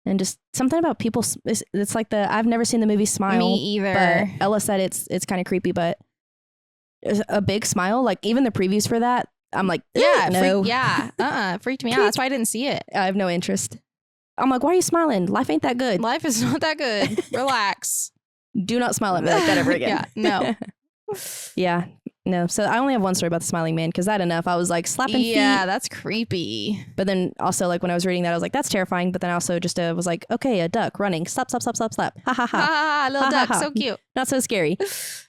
And just something about people. It's like I've never seen the movie Smile. Me either. But Ella said it's kind of creepy, but a big smile, like even the previews for that, I'm like, yeah, no. Freaked me out. That's why I didn't see it. I have no interest. I'm like, why are you smiling? Life ain't that good. Life is not that good. Relax. Do not smile at me like that ever again. Yeah, no. Yeah. No. So I only have one story about the smiling man because that enough. I was like slapping feet. Yeah, that's creepy. But then also like when I was reading that, I was like, that's terrifying. But then I also just was like, okay, a duck running. Slap, slap, slap, slap, slap. Ha ha ha. Ah, little Ha, ha, duck, ha. so cute. Not so scary.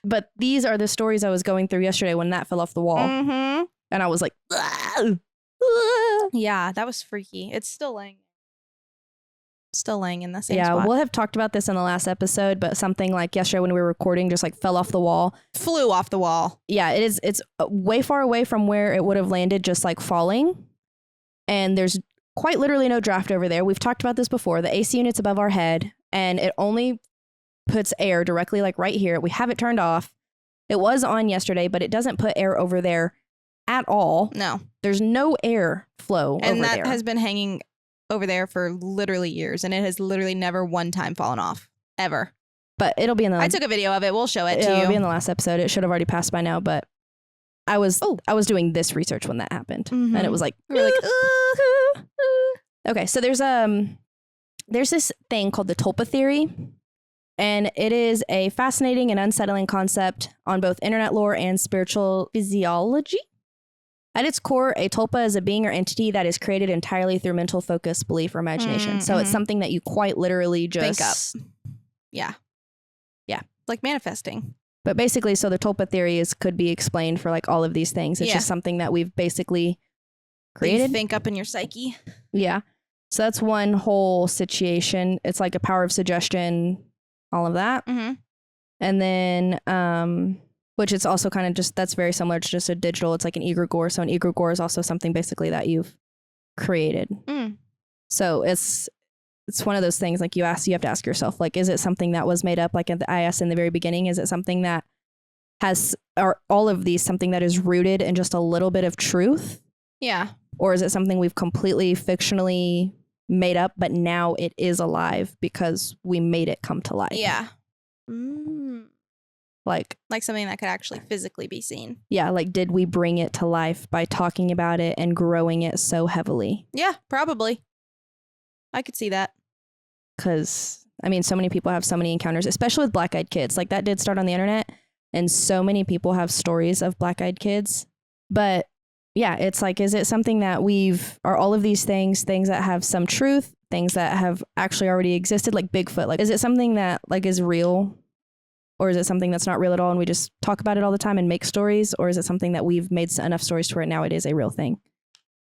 But these are the stories I was going through yesterday when that fell off the wall. Mm-hmm. And I was like, Yeah, that was freaky. It's still laying in the same spot. we'll have talked about this in the last episode, but something like yesterday when we were recording just like fell off the wall. Flew off the wall. Yeah, it is. It's way far away from where it would have landed, just like falling. And there's quite literally no draft over there. We've talked about this before. The AC unit's above our head and it only puts air directly like right here. We have it turned off. It was on yesterday, but it doesn't put air over there at all. No. There's no air flow And over that there. has been hanging over there for literally years, and it has literally never one time fallen off. Ever. But it'll be in the I took a video of it. We'll show it to it'll be in you. the last episode. It should have already passed by now, but I was doing this research when that happened. And it was like, We were like, okay, so there's this thing called the tulpa theory. And it is a fascinating and unsettling concept on both internet lore and spiritual physiology. At its core, a tulpa is a being or entity that is created entirely through mental focus, belief, or imagination. So it's something that you quite literally just think up. Yeah. Yeah. Like manifesting. But basically, so the tulpa theory could be explained for like all of these things. It's just something that we've basically created. You think up in your psyche. Yeah. So that's one whole situation. It's like a power of suggestion, all of that. Mm-hmm. And then, which it's also kind of just, that's very similar to just a digital. It's like an egregore. So an egregore is also something basically that you've created. So it's one of those things like you have to ask yourself, like, is it something that was made up? Like I asked in the very beginning, is it something that has, are all of these something that is rooted in just a little bit of truth? Yeah. Or is it something we've completely fictionally made up, but now it is alive because we made it come to life? Yeah. Like something that could actually physically be seen. Yeah, like did we bring it to life by talking about it and growing it so heavily? Yeah, probably. I could see that. Because, I mean, so many people have so many encounters, especially with black-eyed kids. Like that did start on the internet, and so many people have stories of black-eyed kids. But yeah, it's like, is it something that are all of these things that have some truth, things that have actually already existed, like Bigfoot? Like, is it something that like is real? Or is it something that's not real at all and we just talk about it all the time and make stories? Or is it something that we've made enough stories to where now it is a real thing?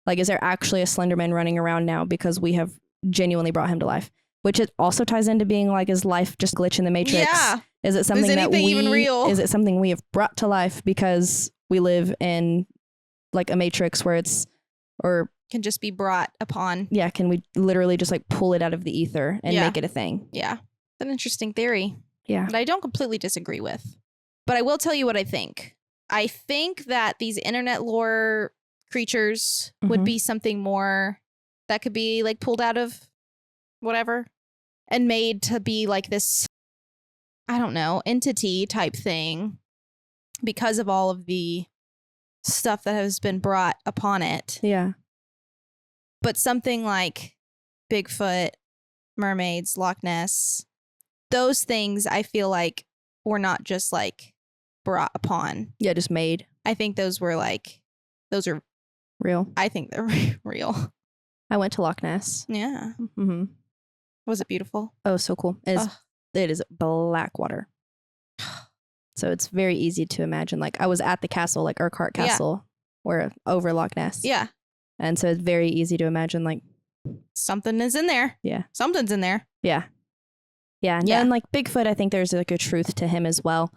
Like, is there actually a Slenderman running around now because we have genuinely brought him to life? Which it also ties into being like, is life just glitch in the matrix? Yeah. Is it something even real? Is it something we have brought to life because we live in like a matrix where can just be brought upon? Yeah. Can we literally just like pull it out of the ether and make it a thing? Yeah. It's an interesting theory. Yeah. That I don't completely disagree with. But I will tell you what I think. I think that these internet lore creatures would be something more that could be like pulled out of whatever and made to be like this, I don't know, entity type thing because of all of the stuff that has been brought upon it. Yeah. But something like Bigfoot, mermaids, Loch Ness, those things I feel like were not just like brought upon. Yeah, just made. I think those are real. I think they're real. I went to Loch Ness. Yeah. Mm-hmm. Was it beautiful? Oh, so cool. It is black water. So it's very easy to imagine. Like I was at the castle, like Urquhart Castle, or over Loch Ness. Yeah. And so it's very easy to imagine like something is in there. Yeah. Something's in there. Yeah. Yeah. And then like Bigfoot, I think there's like a truth to him as well.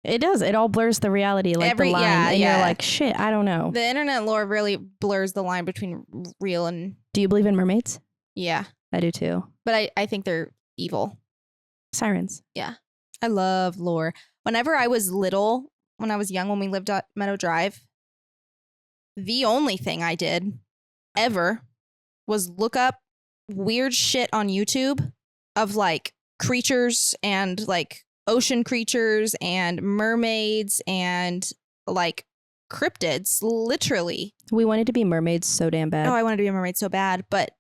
It does. It all blurs the reality, like the line. And you're like, shit, I don't know. The internet lore really blurs the line between real and... Do you believe in mermaids? Yeah. I do too. But I think they're evil. Sirens. Yeah. I love lore. Whenever I was little, when I was young, when we lived at Meadow Drive, the only thing I did ever was look up weird shit on YouTube of like creatures and like ocean creatures and mermaids and like cryptids, literally. We wanted to be mermaids so damn bad. Oh, I wanted to be a mermaid so bad, but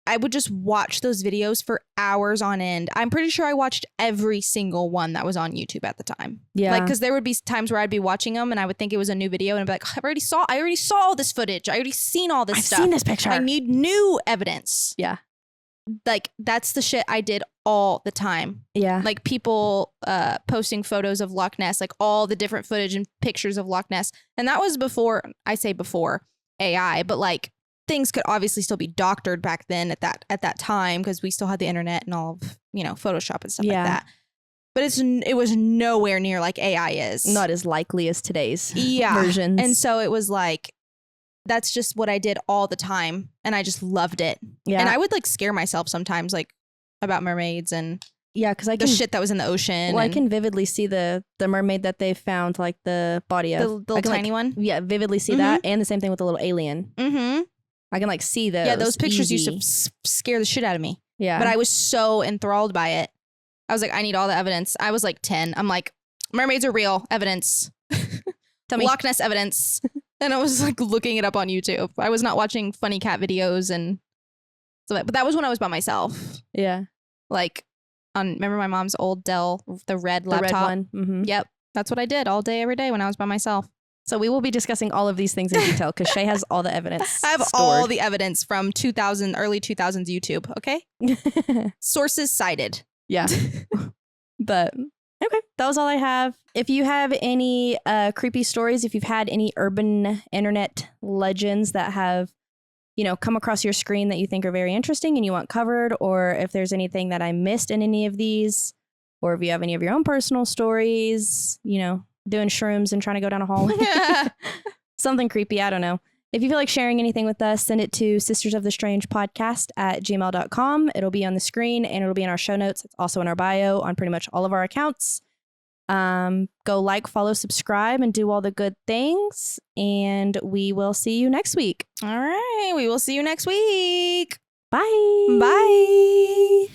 I would just watch those videos for hours on end. I'm pretty sure I watched every single one that was on YouTube at the time. Yeah. Like, because there would be times where I'd be watching them and I would think it was a new video and I'd be like, I already saw all this footage. I already seen all this I've stuff. seen this picture. I need new evidence. Yeah. Like, that's the shit I did all the time. Yeah. Like, people posting photos of Loch Ness, like all the different footage and pictures of Loch Ness. And that was before, I say before AI, but like things could obviously still be doctored back then at that time because we still had the internet and all of, Photoshop and stuff like that. But it was nowhere near like AI is. Not as likely as today's versions. And so it was like, that's just what I did all the time. And I just loved it. Yeah. And I would like scare myself sometimes, like about mermaids and because I the shit that was in the ocean. Well, I can vividly see the mermaid that they found, like the body of. The little tiny one? Yeah, vividly see that. And the same thing with the little alien. Mm-hmm. I can like see those. Yeah, those pictures easy. used to scare the shit out of me. Yeah. But I was so enthralled by it. I was like, I need all the evidence. I was like 10. I'm like, mermaids are real. Evidence. Tell me. Loch Ness evidence. And I was like looking it up on YouTube. I was not watching funny cat videos and stuff. But that was when I was by myself. Yeah. Like, remember my mom's old Dell, the red laptop? The red one. Mm-hmm. Yep. That's what I did all day, every day when I was by myself. So we will be discussing all of these things in detail because Shae has all the evidence. I have stored. all the evidence from early 2000s YouTube, okay? Sources cited. Yeah. But okay, that was all I have. If you have any creepy stories, if you've had any urban internet legends that have, come across your screen that you think are very interesting and you want covered, or if there's anything that I missed in any of these, or if you have any of your own personal stories, doing shrooms and trying to go down a hallway. Something creepy, I don't know. If you feel like sharing anything with us, send it to sistersofthestrangepodcast@gmail.com. It'll be on the screen and it'll be in our show notes. It's also in our bio on pretty much all of our accounts. Go like, follow, subscribe, and do all the good things. And we will see you next week. All right. We will see you next week. Bye. Bye.